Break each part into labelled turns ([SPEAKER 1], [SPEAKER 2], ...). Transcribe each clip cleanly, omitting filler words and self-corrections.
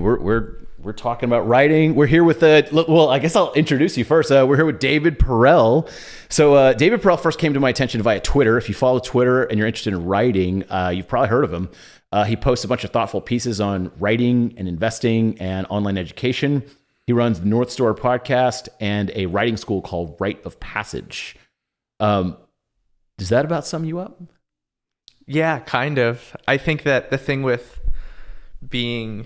[SPEAKER 1] We're talking about writing. We're here with well, I guess I'll introduce you first. We're here with David Perell. So David Perell first came to my attention via Twitter. If you follow Twitter and you're interested in writing, you've probably heard of him. He posts a bunch of thoughtful pieces on writing and investing and online education. He runs the North Star podcast and a writing school called Rite of Passage. Does that about sum you up?
[SPEAKER 2] Yeah, kind of. I think that the thing with being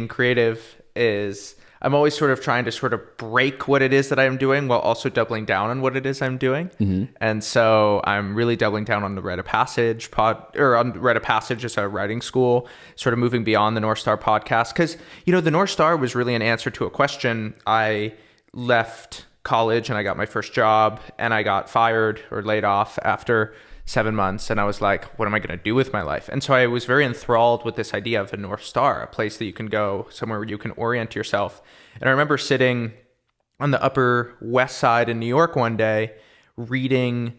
[SPEAKER 2] creative is I'm always sort of trying to sort of break what it is that I'm doing while also doubling down on what it is I'm doing. Mm-hmm. And so I'm really doubling down on the Rite of Passage on Rite of Passage as a writing school, sort of moving beyond the North Star podcast. Because, the North Star was really an answer to a question. I left college and I got my first job and I got fired or laid off after 7 months. And I was like, what am I going to do with my life? And so I was very enthralled with this idea of a North Star, a place that you can go, somewhere where you can orient yourself. And I remember sitting on the Upper West Side in New York one day, reading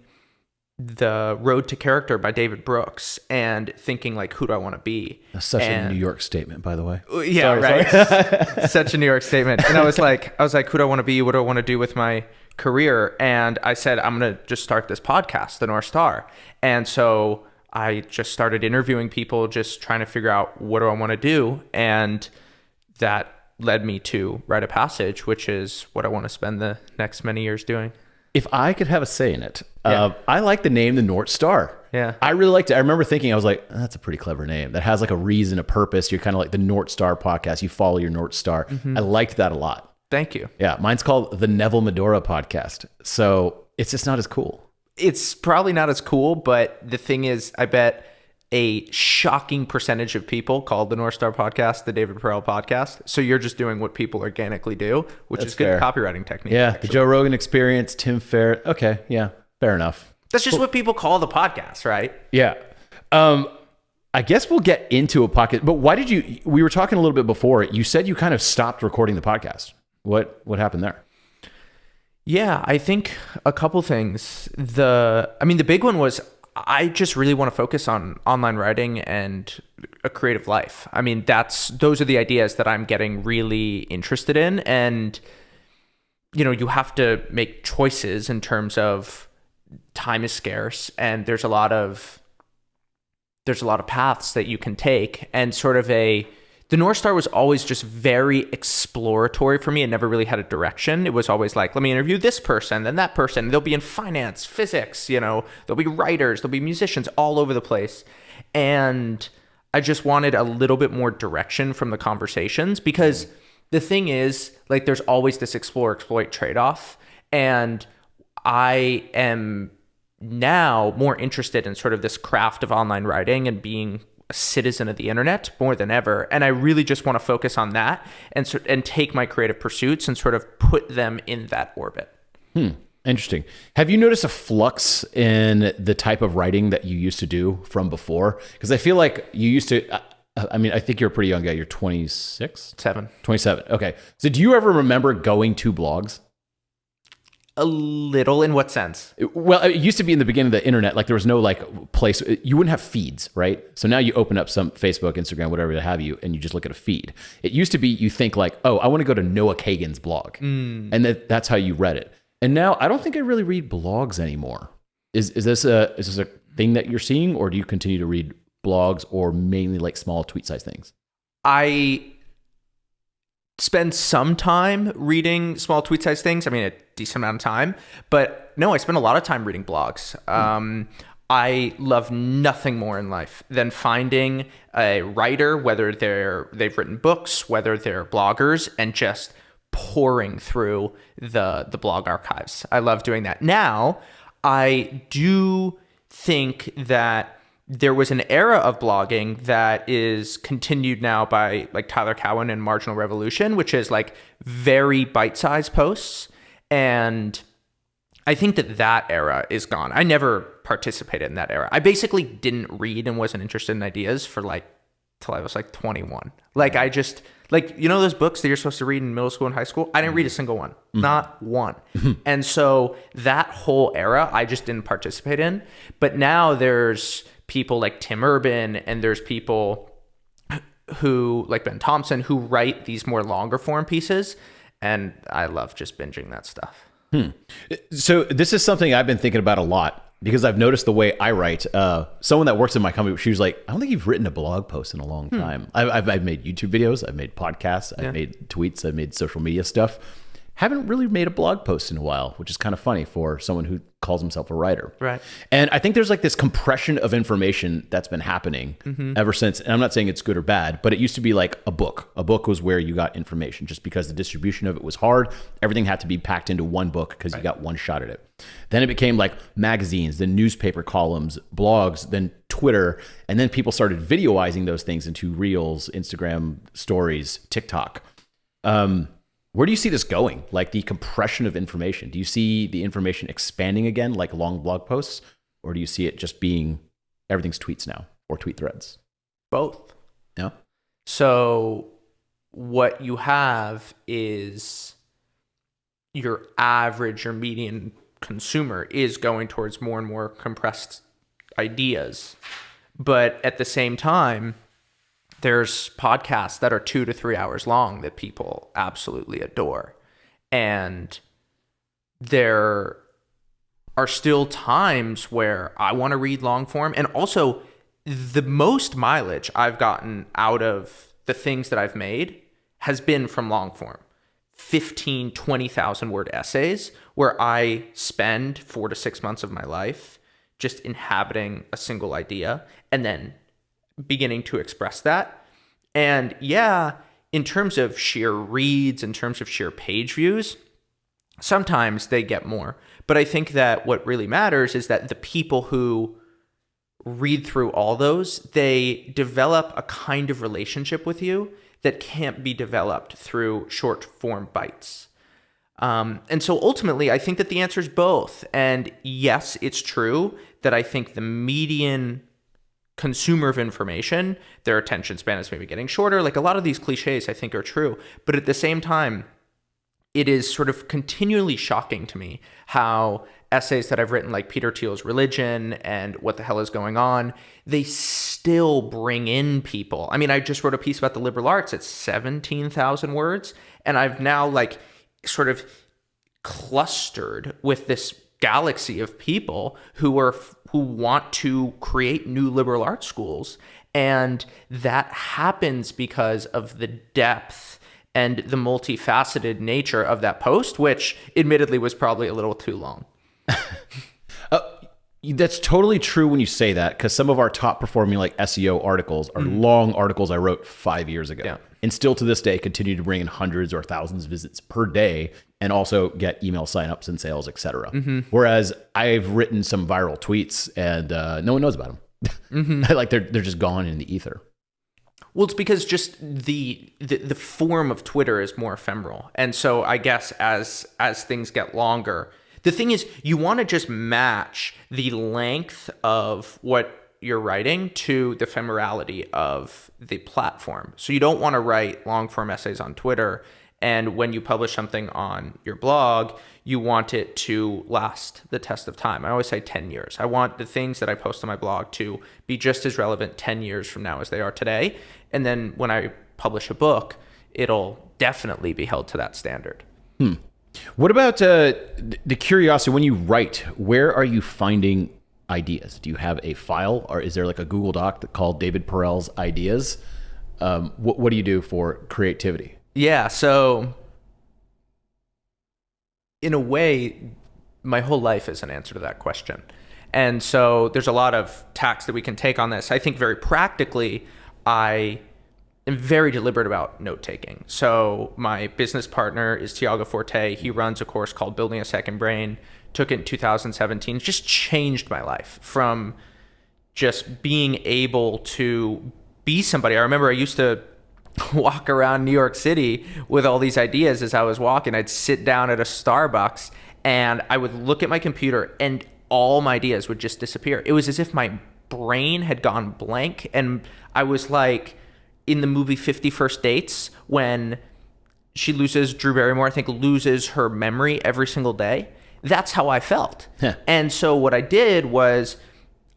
[SPEAKER 2] The Road to Character by David Brooks and thinking like, who do I want to be?
[SPEAKER 1] That's such a New York statement, by the way.
[SPEAKER 2] Yeah, right. Such a New York statement. And I was like, who do I want to be? What do I want to do with my career? And I said, I'm going to just start this podcast, The North Star. And so I just started interviewing people, just trying to figure out what do I want to do. And that led me to Rite of Passage, which is what I want to spend the next many years doing.
[SPEAKER 1] If I could have a say in it, I like the name The North Star.
[SPEAKER 2] Yeah.
[SPEAKER 1] I really liked it. I remember thinking, I was like, that's a pretty clever name. That has like a reason, a purpose. You're kind of like the North Star podcast. You follow your North Star. Mm-hmm. I liked that a lot.
[SPEAKER 2] Thank you.
[SPEAKER 1] Yeah. Mine's called the Neville Medora podcast. So it's just not as cool.
[SPEAKER 2] It's probably not as cool, but the thing is, I bet a shocking percentage of people called the North Star podcast the David Perell podcast. So you're just doing what people organically do, which is good copywriting technique.
[SPEAKER 1] Yeah.
[SPEAKER 2] Actually.
[SPEAKER 1] The Joe Rogan Experience, Tim Ferriss. Okay. Yeah. Fair enough.
[SPEAKER 2] That's just what people call the podcast, right?
[SPEAKER 1] Yeah. I guess we'll get into a podcast, but why did we were talking a little bit before, you said you kind of stopped recording the podcast. What happened there?
[SPEAKER 2] Yeah, I think a couple things. The big one was I just really want to focus on online writing and a creative life. I mean, those are the ideas that I'm getting really interested in. And, you have to make choices in terms of time is scarce and there's a lot of paths that you can take, and sort of the North Star was always just very exploratory for me. It never really had a direction. It was always like, let me interview this person, then that person. They'll be in finance, physics, there'll be writers, there'll be musicians all over the place. And I just wanted a little bit more direction from the conversations, because the thing is, like, there's always this explore-exploit trade-off. And I am now more interested in sort of this craft of online writing and being a citizen of the internet more than ever. And I really just want to focus on that and take my creative pursuits and sort of put them in that orbit.
[SPEAKER 1] Interesting. Have you noticed a flux in the type of writing that you used to do from before? Because I feel like you used to, I think you're a pretty young guy. You're 26? 27. Okay. So do you ever remember going to blogs?
[SPEAKER 2] A little. In what sense?
[SPEAKER 1] Well, it used to be in the beginning of the internet, like there was no like place, you wouldn't have feeds, right? So now you open up some Facebook, Instagram, whatever have you, and you just look at a feed. It used to be, you think like, oh, I want to go to Noah Kagan's blog. And that's how you read it. And now I don't think I really read blogs anymore. Is this a thing that you're seeing, or do you continue to read blogs, or mainly like small tweet size things?
[SPEAKER 2] I spend some time reading small tweet size things. I mean, a decent amount of time, but no, I spend a lot of time reading blogs. I love nothing more in life than finding a writer, whether they've written books, whether they're bloggers, and just pouring through the blog archives. I love doing that. Now, I do think that there was an era of blogging that is continued now by like Tyler Cowen and Marginal Revolution, which is like very bite-sized posts. And I think that era is gone. I never participated in that era. I basically didn't read and wasn't interested in ideas for till I was 21. Like I just, those books that you're supposed to read in middle school and high school, I didn't read a single one, not one. And so that whole era, I just didn't participate in. But now there's people like Tim Urban, and there's people who, like Ben Thompson, who write these more longer form pieces. And I love just binging that stuff.
[SPEAKER 1] So this is something I've been thinking about a lot because I've noticed the way I write. Someone that works in my company, she was like, I don't think you've written a blog post in a long time. I've made YouTube videos. I've made podcasts. I've made tweets. I've made social media stuff. Haven't really made a blog post in a while, which is kind of funny for someone who calls himself a writer.
[SPEAKER 2] Right.
[SPEAKER 1] And I think there's like this compression of information that's been happening ever since. And I'm not saying it's good or bad, but it used to be like a book. A book was where you got information just because the distribution of it was hard. Everything had to be packed into one book because you got one shot at it. Then it became like magazines, then newspaper columns, blogs, then Twitter. And then people started videoizing those things into Reels, Instagram stories, TikTok. Where do you see this going? Like the compression of information? Do you see the information expanding again, like long blog posts? Or do you see it just being everything's tweets now or tweet threads?
[SPEAKER 2] Both.
[SPEAKER 1] Yeah.
[SPEAKER 2] So what you have is your average or median consumer is going towards more and more compressed ideas. But at the same time, there's podcasts that are 2 to 3 hours long that people absolutely adore. And there are still times where I want to read long form. And also, the most mileage I've gotten out of the things that I've made has been from long form. 15, 20,000 word essays where I spend 4 to 6 months of my life just inhabiting a single idea and then beginning to express that. And yeah, in terms of sheer reads, in terms of sheer page views, sometimes they get more. But I think that what really matters is that the people who read through all those, they develop a kind of relationship with you that can't be developed through short form bites. And so ultimately, I think that the answer is both. And yes, it's true that I think the median consumer of information, their attention span is maybe getting shorter. Like a lot of these cliches I think are true. But at the same time, it is sort of continually shocking to me how essays that I've written, like Peter Thiel's Religion and What the Hell is Going On, they still bring in people. I mean, I just wrote a piece about the liberal arts. It's 17,000 words. And I've now like sort of clustered with this galaxy of people who want to create new liberal arts schools. And that happens because of the depth and the multifaceted nature of that post, which admittedly was probably a little too long.
[SPEAKER 1] That's totally true when you say that, because some of our top performing like SEO articles are long articles I wrote 5 years ago.
[SPEAKER 2] Yeah.
[SPEAKER 1] And still to this day continue to bring in hundreds or thousands of visits per day and also get email signups and sales, etc. Whereas I've written some viral tweets and no one knows about them. Like they're just gone in the ether.
[SPEAKER 2] Well, it's because just the form of Twitter is more ephemeral. And so I guess as things get longer, the thing is you want to just match the length of what you're writing to the ephemerality of the platform. So you don't want to write long form essays on Twitter, and when you publish something on your blog, you want it to last the test of time. I always say 10 years. I want the things that I post on my blog to be just as relevant 10 years from now as they are today. And then when I publish a book, it'll definitely be held to that standard.
[SPEAKER 1] What about the curiosity when you write? Where are you finding ideas? Do you have a file, or is there like a Google Doc called David Perell's Ideas? What do you do for creativity?
[SPEAKER 2] Yeah, so in a way, my whole life is an answer to that question. And so there's a lot of tacks that we can take on this. I think very practically, I am very deliberate about note-taking. So my business partner is Tiago Forte. He runs a course called Building a Second Brain. Took it in 2017. It just changed my life from just being able to be somebody. I remember I used to walk around New York City with all these ideas as I was walking. I'd sit down at a Starbucks and I would look at my computer and all my ideas would just disappear. It was as if my brain had gone blank, and I was like in the movie 50 First Dates when Drew Barrymore, I think, loses her memory every single day. That's how I felt. And so what I did was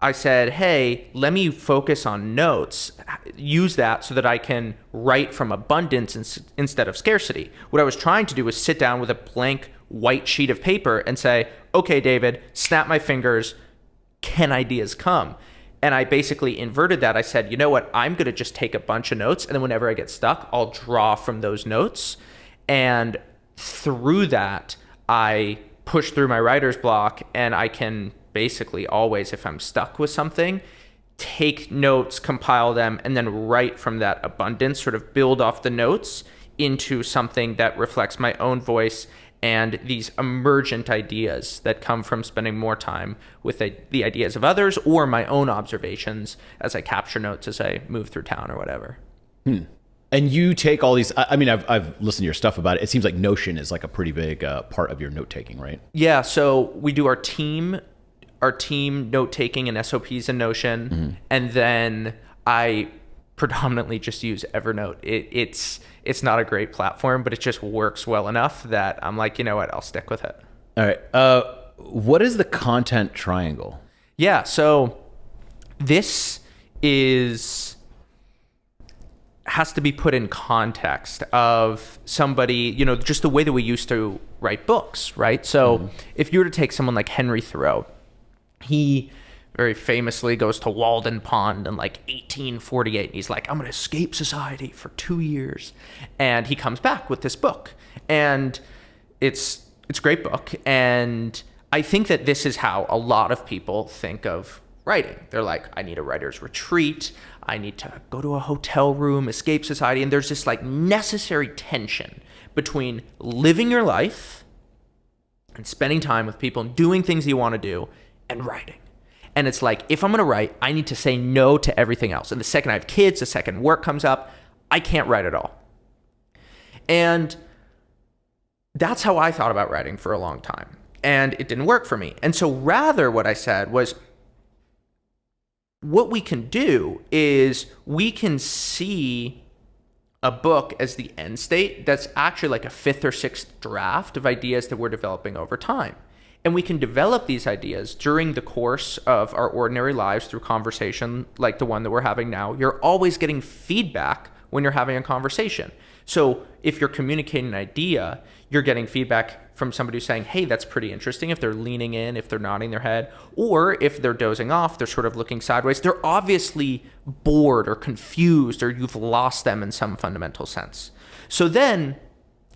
[SPEAKER 2] I said, hey, let me focus on notes, use that so that I can write from abundance instead of scarcity. What I was trying to do was sit down with a blank white sheet of paper and say, okay, David, snap my fingers, can ideas come? And I basically inverted that. I said, you know what, I'm going to just take a bunch of notes, and then whenever I get stuck, I'll draw from those notes. And through that, I push through my writer's block, and I can basically always, if I'm stuck with something, take notes, compile them, and then write from that abundance, sort of build off the notes into something that reflects my own voice and these emergent ideas that come from spending more time with the ideas of others or my own observations as I capture notes as I move through town or whatever.
[SPEAKER 1] And you take all these, I mean, I've listened to your stuff about it. It seems like Notion is like a pretty big part of your note-taking, right?
[SPEAKER 2] Yeah, so we do our team note-taking and SOPs in Notion, and then I predominantly just use Evernote. It's not a great platform, but it just works well enough that I'm like, you know what, I'll stick with it.
[SPEAKER 1] All right. What is the content triangle?
[SPEAKER 2] Yeah, so this has to be put in context of somebody, just the way that we used to write books, right? So if you were to take someone like Henry Thoreau, he very famously goes to Walden Pond in like 1848. And he's like, I'm going to escape society for 2 years. And he comes back with this book. And it's a great book. And I think that this is how a lot of people think of writing. They're like, I need a writer's retreat. I need to go to a hotel room, escape society. And there's this like necessary tension between living your life and spending time with people and doing things you want to do and writing. And it's like, if I'm going to write, I need to say no to everything else. And the second I have kids, the second work comes up, I can't write at all. And that's how I thought about writing for a long time. And it didn't work for me. And so rather what I said was, what we can do is we can see a book as the end state that's actually like a 5th or 6th draft of ideas that we're developing over time. And we can develop these ideas during the course of our ordinary lives through conversation like the one that we're having now. You're always getting feedback when you're having a conversation. So if you're communicating an idea, you're getting feedback from somebody who's saying, hey, that's pretty interesting, if they're leaning in, if they're nodding their head, or if they're dozing off, they're sort of looking sideways. They're obviously bored or confused, or you've lost them in some fundamental sense. So then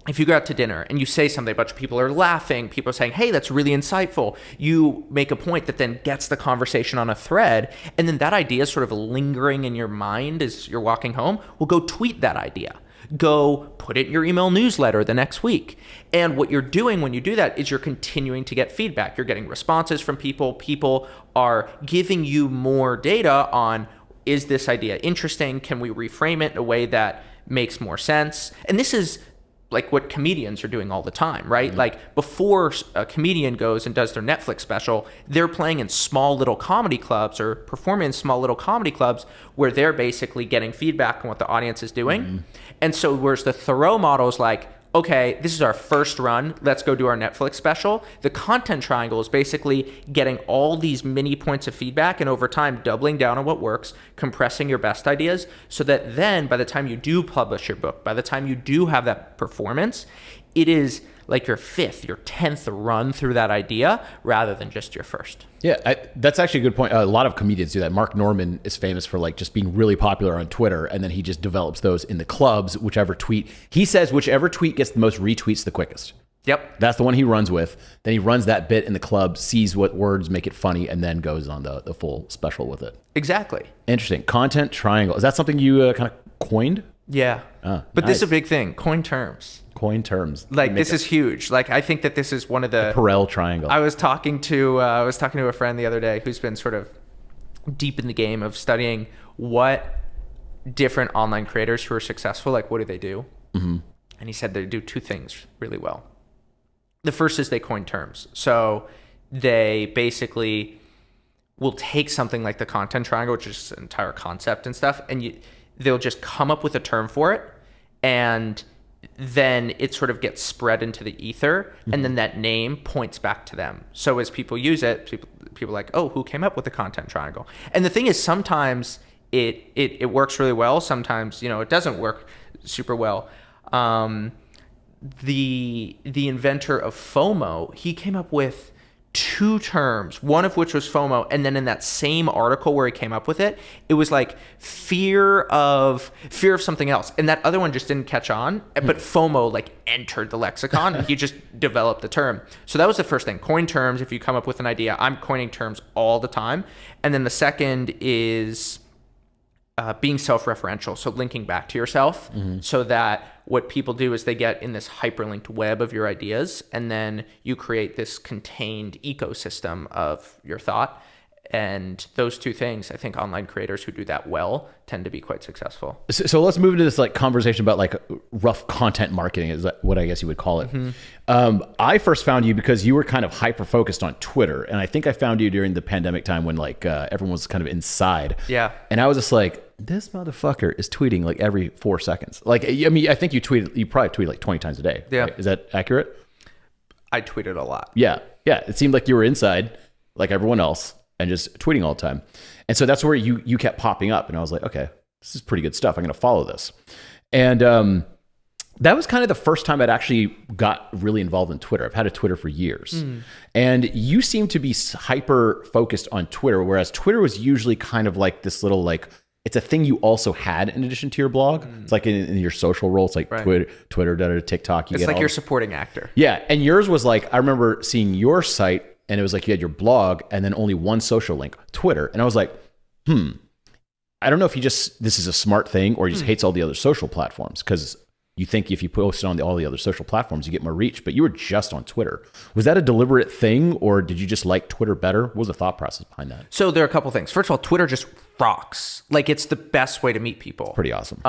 [SPEAKER 2] if you go out to dinner and you say something, a bunch of people are laughing, people are saying, hey, that's really insightful. You make a point that then gets the conversation on a thread, and then that idea is sort of lingering in your mind as you're walking home. Well, go tweet that idea. Go put it in your email newsletter the next week. And what you're doing when you do that is you're continuing to get feedback. You're getting responses from people. People are giving you more data on, is this idea interesting? Can we reframe it in a way that makes more sense? And this is like what comedians are doing all the time, right? Like before a comedian goes and does their Netflix special, they're playing in small little comedy clubs or performing in small little comedy clubs where they're basically getting feedback on what the audience is doing. And so whereas the Thoreau model is like, okay, this is our first run, let's go do our Netflix special. The content triangle is basically getting all these mini points of feedback and over time doubling down on what works, compressing your best ideas so that then by the time you do publish your book, by the time you do have that performance, it is like your 5th, your 10th run through that idea rather than just your first.
[SPEAKER 1] Yeah, that's actually a good point. A lot of comedians do that. Mark Norman is famous for like just being really popular on Twitter, and then he just develops those in the clubs, whichever tweet. He says whichever tweet gets the most retweets the quickest.
[SPEAKER 2] Yep.
[SPEAKER 1] That's the one he runs with. Then he runs that bit in the club, sees what words make it funny, and then goes on the full special with it.
[SPEAKER 2] Exactly.
[SPEAKER 1] Interesting. Content triangle. Is that something you kind of coined?
[SPEAKER 2] Yeah. But this is a big thing. Coin terms.
[SPEAKER 1] Coin terms.
[SPEAKER 2] Like this is huge. Like I think that this is one of the
[SPEAKER 1] Perell triangle.
[SPEAKER 2] I was talking to a friend the other day who's been sort of deep in the game of studying what different online creators who are successful, like what do they do? And he said they do 2 things really well. The first is they coin terms. So they basically will take something like the content triangle, which is an entire concept and stuff, and they'll just come up with a term for it, and then it sort of gets spread into the ether, and then that name points back to them. So as people use it, people are like, oh, who came up with the content triangle? And the thing is, sometimes it works really well. Sometimes, it doesn't work super well. The inventor of FOMO, he came up with 2 terms, one of which was FOMO, and then in that same article where he came up with it, it was like fear of something else, and that other one just didn't catch on, but FOMO like entered the lexicon, and he just developed the term. So that was the first thing. Coin terms. If you come up with an idea, I'm coining terms all the time. And then the second is being self-referential, so linking back to yourself, so that what people do is they get in this hyperlinked web of your ideas, and then you create this contained ecosystem of your thought. And those 2 things, I think online creators who do that well tend to be quite successful.
[SPEAKER 1] So let's move into this like conversation about like rough content marketing, is that what I guess you would call it. I first found you because you were kind of hyper focused on Twitter. And I think I found you during the pandemic time when like everyone was kind of inside.
[SPEAKER 2] Yeah.
[SPEAKER 1] And I was just like, this motherfucker is tweeting like every 4 seconds. Like, I mean, I think you probably tweet like 20 times a day.
[SPEAKER 2] Yeah.
[SPEAKER 1] Right? Is that accurate?
[SPEAKER 2] I tweeted a lot.
[SPEAKER 1] Yeah. Yeah. It seemed like you were inside like everyone else and just tweeting all the time. And so that's where you kept popping up. And I was like, okay, this is pretty good stuff. I'm going to follow this. And that was kind of the first time I'd actually got really involved in Twitter. I've had a Twitter for years. And you seem to be hyper focused on Twitter, whereas Twitter was usually kind of like this little like, it's a thing you also had in addition to your blog. It's like in your social role. It's like Twitter, TikTok.
[SPEAKER 2] It's like your supporting actor.
[SPEAKER 1] Yeah. And yours was like, I remember seeing your site and it was like you had your blog and then only one social link, Twitter. And I was like, I don't know if this is a smart thing or he just hates all the other social platforms, because you think if you post it on all the other social platforms, you get more reach, but you were just on Twitter. Was that a deliberate thing, or did you just like Twitter better? What was the thought process behind that?
[SPEAKER 2] So there are a couple things. First of all, Twitter just rocks. Like, it's the best way to meet people.
[SPEAKER 1] Pretty awesome.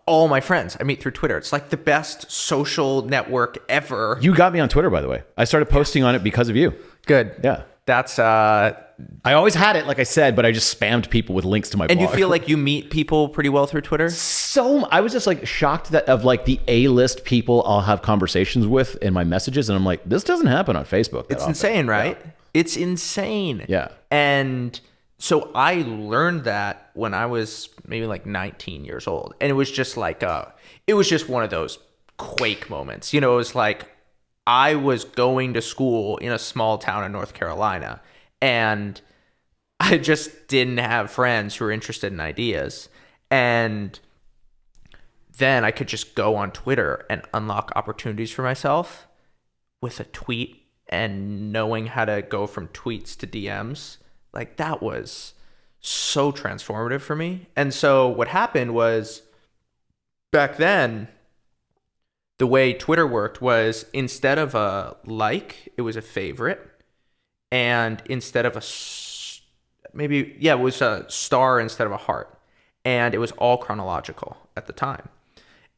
[SPEAKER 2] All my friends I meet through Twitter. It's like the best social network ever.
[SPEAKER 1] You got me on Twitter, by the way. I started posting on it because of you.
[SPEAKER 2] Good.
[SPEAKER 1] Yeah.
[SPEAKER 2] That's
[SPEAKER 1] I always had it, like I said, but I just spammed people with links to my blog.
[SPEAKER 2] And you feel like you meet people pretty well through Twitter?
[SPEAKER 1] So I was just like shocked that of like the A-list people I'll have conversations with in my messages, and I'm like, this doesn't happen on Facebook.
[SPEAKER 2] It's insane, right? Yeah. It's insane.
[SPEAKER 1] Yeah.
[SPEAKER 2] And so I learned that when I was maybe like 19 years old, and it was just like it was just one of those quake moments. It was like I was going to school in a small town in North Carolina, and I just didn't have friends who were interested in ideas. And then I could just go on Twitter and unlock opportunities for myself with a tweet, and knowing how to go from tweets to DMs. Like, that was so transformative for me. And so what happened was, back then, the way Twitter worked was, instead of a like, it was a favorite. And instead of it was a star instead of a heart. And it was all chronological at the time.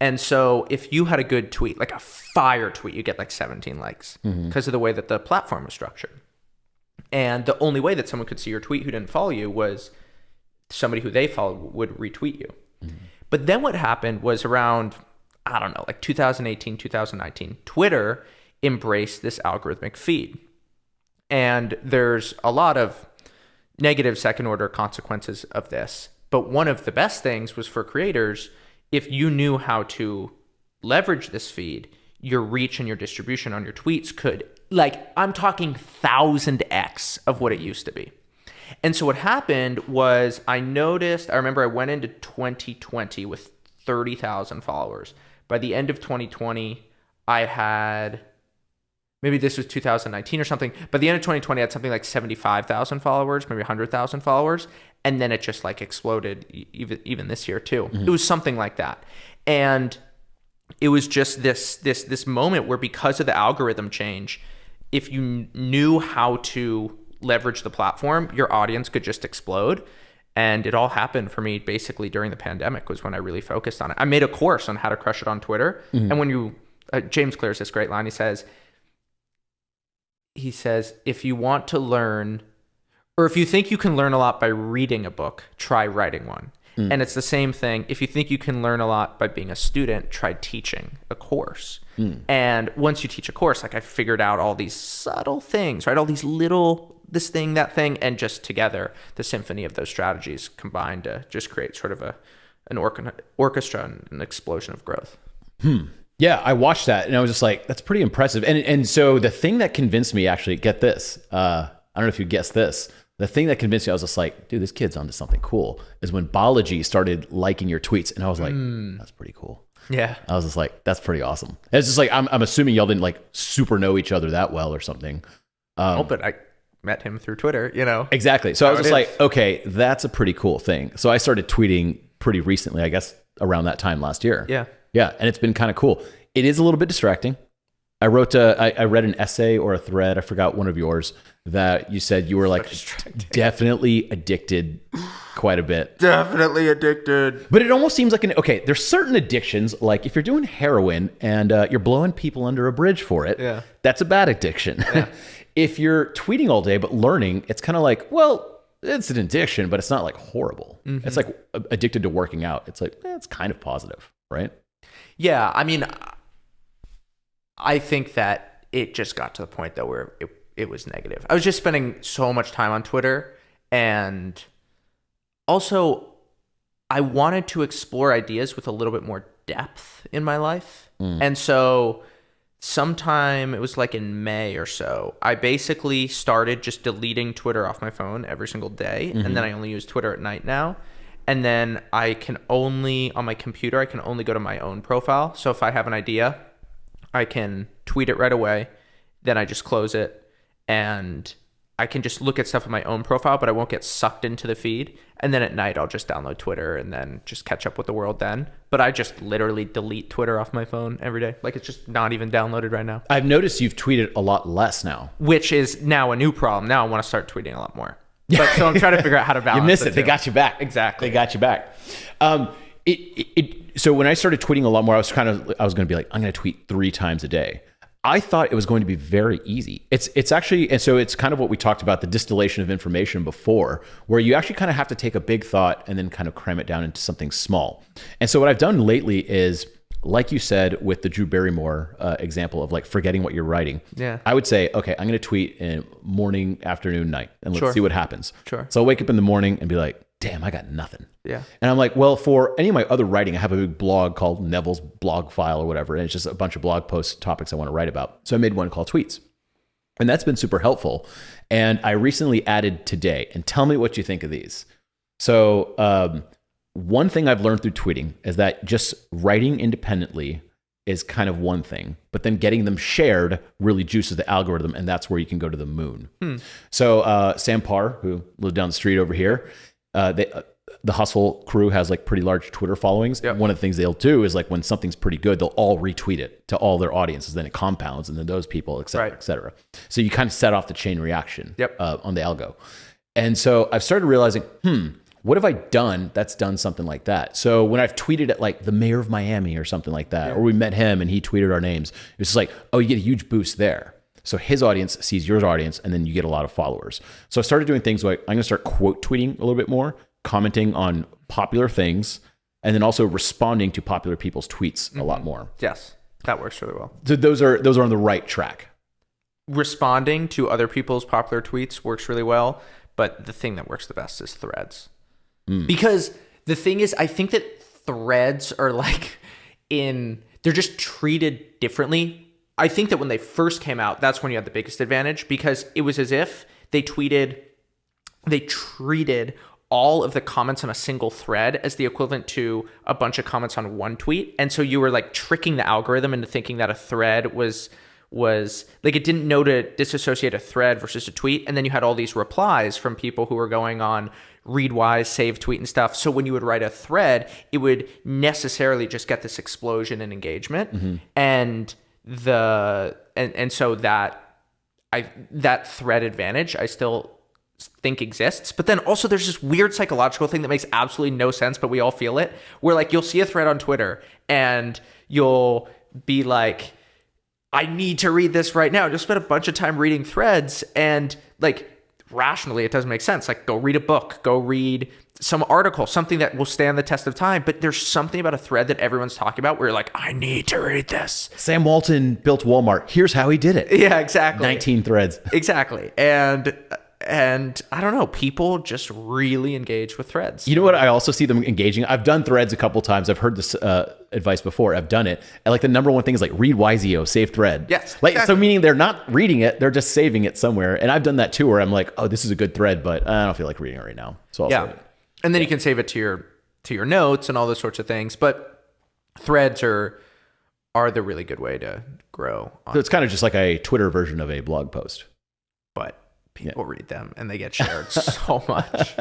[SPEAKER 2] And so if you had a good tweet, like a fire tweet, you get like 17 likes because of the way that the platform was structured. And the only way that someone could see your tweet who didn't follow you was somebody who they followed would retweet you. But then what happened was around, I don't know, like 2018, 2019, Twitter embraced this algorithmic feed. And there's a lot of negative second order consequences of this. But one of the best things was for creators, if you knew how to leverage this feed, your reach and your distribution on your tweets could, like, I'm talking 1000x of what it used to be. And so what happened was I remember I went into 2020 with 30,000 followers. By the end of 2020, I had, maybe this was 2019 or something, by the end of 2020, I had something like 75,000 followers, maybe 100,000 followers. And then it just like exploded even this year too. It was something like that. And it was just this moment where, because of the algorithm change, if you knew how to leverage the platform, your audience could just explode. And it all happened for me basically during the pandemic, was when I really focused on it. I made a course on how to crush it on Twitter. And when James Clear has this great line, he says, if you want to learn, or if you think you can learn a lot by reading a book, try writing one. And it's the same thing. If you think you can learn a lot by being a student, try teaching a course. And once you teach a course, like, I figured out all these subtle things, right? All these little this thing, that thing, and just together, the symphony of those strategies combined to just create sort of an orchestra and an explosion of growth.
[SPEAKER 1] Yeah, I watched that and I was just like, that's pretty impressive. And so the thing that convinced me, actually, get this, I don't know if you guessed this, the thing that convinced me, I was just like, dude, this kid's onto something cool, is when Balaji started liking your tweets. And I was like, that's pretty cool.
[SPEAKER 2] Yeah.
[SPEAKER 1] I was just like, that's pretty awesome. And it's just like, I'm assuming y'all didn't like super know each other that well or something.
[SPEAKER 2] But I met him through Twitter, you know.
[SPEAKER 1] Exactly. So I was just like, okay, that's a pretty cool thing. So I started tweeting pretty recently, I guess around that time last year.
[SPEAKER 2] Yeah.
[SPEAKER 1] Yeah. And it's been kind of cool. It is a little bit distracting. I read an essay or a thread, I forgot one of yours, that you said you were like definitely addicted quite a bit.
[SPEAKER 2] Definitely addicted.
[SPEAKER 1] But it almost seems like okay, there's certain addictions, like if you're doing heroin and you're blowing people under a bridge for it, that's a bad addiction. Yeah. If you're tweeting all day but learning, it's kind of like, well, it's an addiction, but it's not like horrible. Mm-hmm. It's like addicted to working out. It's like, it's kind of positive, right?
[SPEAKER 2] Yeah, I mean, I think that it just got to the point though where it was negative. I was just spending so much time on Twitter, and also I wanted to explore ideas with a little bit more depth in my life. And so sometime, it was like in May or so, I basically started just deleting Twitter off my phone every single day. And then I only use Twitter at night now. And then I can only, on my computer, I can only go to my own profile. So if I have an idea, I can tweet it right away. Then I just close it. And I can just look at stuff on my own profile, but I won't get sucked into the feed. And then at night, I'll just download Twitter and then just catch up with the world then. But I just literally delete Twitter off my phone every day. Like, it's just not even downloaded right now.
[SPEAKER 1] I've noticed you've tweeted a lot less now.
[SPEAKER 2] Which is now a new problem. Now I want to start tweeting a lot more. But so I'm trying to figure out how to balance.
[SPEAKER 1] You missed it. They got you back.
[SPEAKER 2] Exactly.
[SPEAKER 1] They got you back. So when I started tweeting a lot more, I was going to be like, I'm going to tweet 3 times a day. I thought it was going to be very easy. It's actually, and so it's kind of what we talked about, the distillation of information before, where you actually kind of have to take a big thought and then kind of cram it down into something small. And so what I've done lately is, like you said, with the Drew Barrymore example of like forgetting what you're writing.
[SPEAKER 2] Yeah.
[SPEAKER 1] I would say, okay, I'm going to tweet in morning, afternoon, night, and let's see what happens.
[SPEAKER 2] Sure.
[SPEAKER 1] So I'll wake up in the morning and be like, damn, I got nothing.
[SPEAKER 2] Yeah.
[SPEAKER 1] And I'm like, well, for any of my other writing, I have a big blog called Neville's Blog File or whatever. And it's just a bunch of blog posts, topics I want to write about. So I made one called Tweets. And that's been super helpful. And I recently added today, and tell me what you think of these. So one thing I've learned through tweeting is that just writing independently is kind of one thing, but then getting them shared really juices the algorithm, and that's where you can go to the moon. So Sam Parr, who lived down the street over here, the Hustle crew has like pretty large Twitter followings. Yep. One of the things they'll do is like when something's pretty good, they'll all retweet it to all their audiences. Then it compounds, and then those people, et cetera, et cetera. So you kind of set off the chain reaction on the algo. And so I've started realizing, what have I done that's done something like that? So when I've tweeted at like the mayor of Miami or something like that, or we met him and he tweeted our names, it's just like, oh, you get a huge boost there. So his audience sees your audience, and then you get a lot of followers. So I started doing things like, I'm going to start quote tweeting a little bit more, commenting on popular things, and then also responding to popular people's tweets a lot more.
[SPEAKER 2] Yes, that works really well.
[SPEAKER 1] So those are on the right track.
[SPEAKER 2] Responding to other people's popular tweets works really well, but the thing that works the best is threads. Because the thing is, I think that threads are like they're just treated differently. I think that when they first came out, that's when you had the biggest advantage, because it was as if they treated all of the comments on a single thread as the equivalent to a bunch of comments on one tweet. And so you were like tricking the algorithm into thinking that a thread was like, it didn't know to disassociate a thread versus a tweet. And then you had all these replies from people who were going on Readwise, save tweet and stuff. So when you would write a thread, it would necessarily just get this explosion in engagement. And so that thread advantage I still think exists. But then also there's this weird psychological thing that makes absolutely no sense, but we all feel it, where like you'll see a thread on Twitter and you'll be like, I need to read this right now. Just spend a bunch of time reading threads, and like rationally it doesn't make sense. Like, go read a book, go read some article, something that will stand the test of time. But there's something about a thread that everyone's talking about where you're like, I need to read this.
[SPEAKER 1] Sam Walton built Walmart. Here's how he did it.
[SPEAKER 2] Yeah, exactly.
[SPEAKER 1] 19 threads.
[SPEAKER 2] Exactly. And And I don't know, people just really engage with threads.
[SPEAKER 1] You know what? I also see them engaging. I've done threads a couple times. I've heard this advice before. I've done it. And like the number one thing is like read YZO, save thread.
[SPEAKER 2] Yes.
[SPEAKER 1] Like,
[SPEAKER 2] exactly.
[SPEAKER 1] so meaning they're not reading it, they're just saving it somewhere. And I've done that too, where I'm like, oh, this is a good thread, but I don't feel like reading it right now. So I'll save it.
[SPEAKER 2] And then you can save it to your notes and all those sorts of things. But threads are the really good way to grow.
[SPEAKER 1] So it's kind of just like a Twitter version of a blog post.
[SPEAKER 2] But people read them and they get shared so much.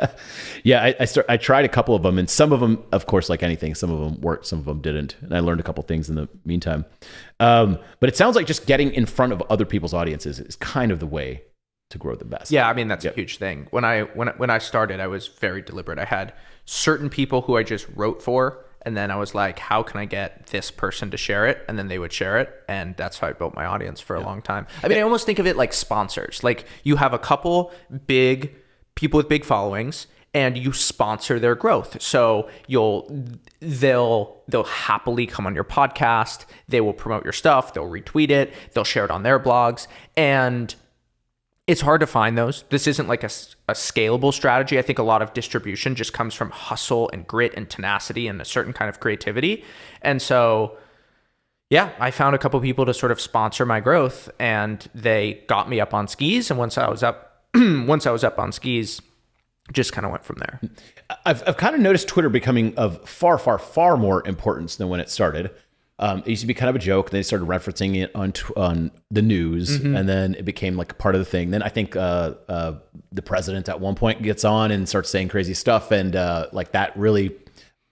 [SPEAKER 1] Yeah, I tried a couple of them, and some of them, of course, like anything, some of them worked, some of them didn't, and I learned a couple things in the meantime. But it sounds like just getting in front of other people's audiences is kind of the way to grow the best.
[SPEAKER 2] Yeah, I mean that's a huge thing. When I started, I was very deliberate. I had certain people who I just wrote for. And then I was like, how can I get this person to share it? And then they would share it. And that's how I built my audience for a long time. I mean, I almost think of it like sponsors. Like you have a couple big people with big followings and you sponsor their growth. So they'll happily come on your podcast. They will promote your stuff. They'll retweet it. They'll share it on their blogs. And it's hard to find those. This isn't like a scalable strategy. I think a lot of distribution just comes from hustle and grit and tenacity and a certain kind of creativity. And so, yeah, I found a couple people to sort of sponsor my growth, and they got me up on skis. And once I was up on skis, just kind of went from there.
[SPEAKER 1] I've kind of noticed Twitter becoming of far, far, far more importance than when it started. It used to be kind of a joke. They started referencing it on the news, and then it became like part of the thing. Then I think the president at one point gets on and starts saying crazy stuff, and like that really,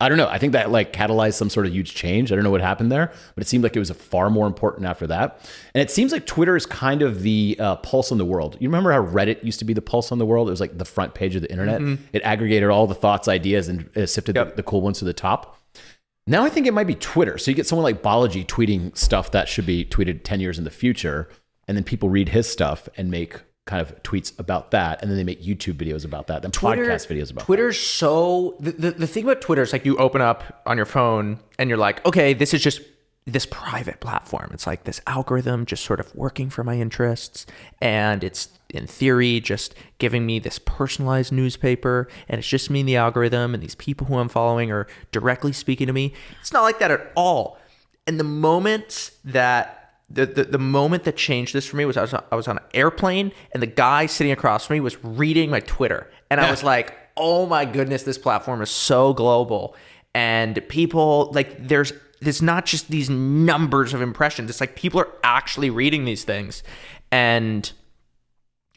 [SPEAKER 1] I don't know. I think that like catalyzed some sort of huge change. I don't know what happened there, but it seemed like it was far more important after that. And it seems like Twitter is kind of the pulse on the world. You remember how Reddit used to be the pulse on the world? It was like the front page of the internet. It aggregated all the thoughts, ideas, and sifted the cool ones to the top. Now I think it might be Twitter. So you get someone like Balaji tweeting stuff that should be tweeted 10 years in the future, and then people read his stuff and make kind of tweets about that, and then they make YouTube videos about that, then podcast videos about
[SPEAKER 2] Twitter's so... The thing about Twitter is like you open up on your phone and you're like, okay, this is just this private platform. It's like this algorithm just sort of working for my interests, and it's in theory just giving me this personalized newspaper, and it's just me and the algorithm, and these people who I'm following are directly speaking to me. It's not like that at all. And the moment that the moment that changed this for me was I was on an airplane, and the guy sitting across from me was reading my Twitter, and I was like, oh my goodness, this platform is so global, and people like there's not just these numbers of impressions. It's like people are actually reading these things, and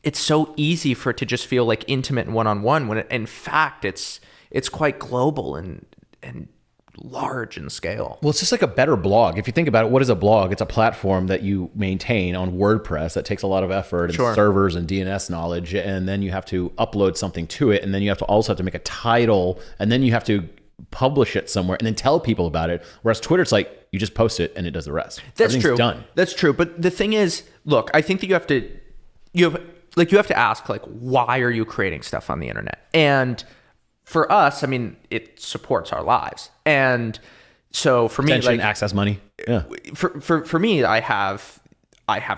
[SPEAKER 2] it's so easy for it to just feel like intimate and one-on-one when in fact it's quite global and large in scale.
[SPEAKER 1] Well, it's just like a better blog. If you think about it, what is a blog? It's a platform that you maintain on WordPress that takes a lot of effort and servers and DNS knowledge, and then you have to upload something to it, and then you have to also have to make a title, and then you have to publish it somewhere and then tell people about it. Whereas Twitter, it's like you just post it and it does the rest.
[SPEAKER 2] That's true.
[SPEAKER 1] Done.
[SPEAKER 2] That's true. But the thing is, look, I think that you have to ask, like, why are you creating stuff on the internet? And for us, I mean, it supports our lives. And so for me,
[SPEAKER 1] like access money. Yeah.
[SPEAKER 2] For me, I have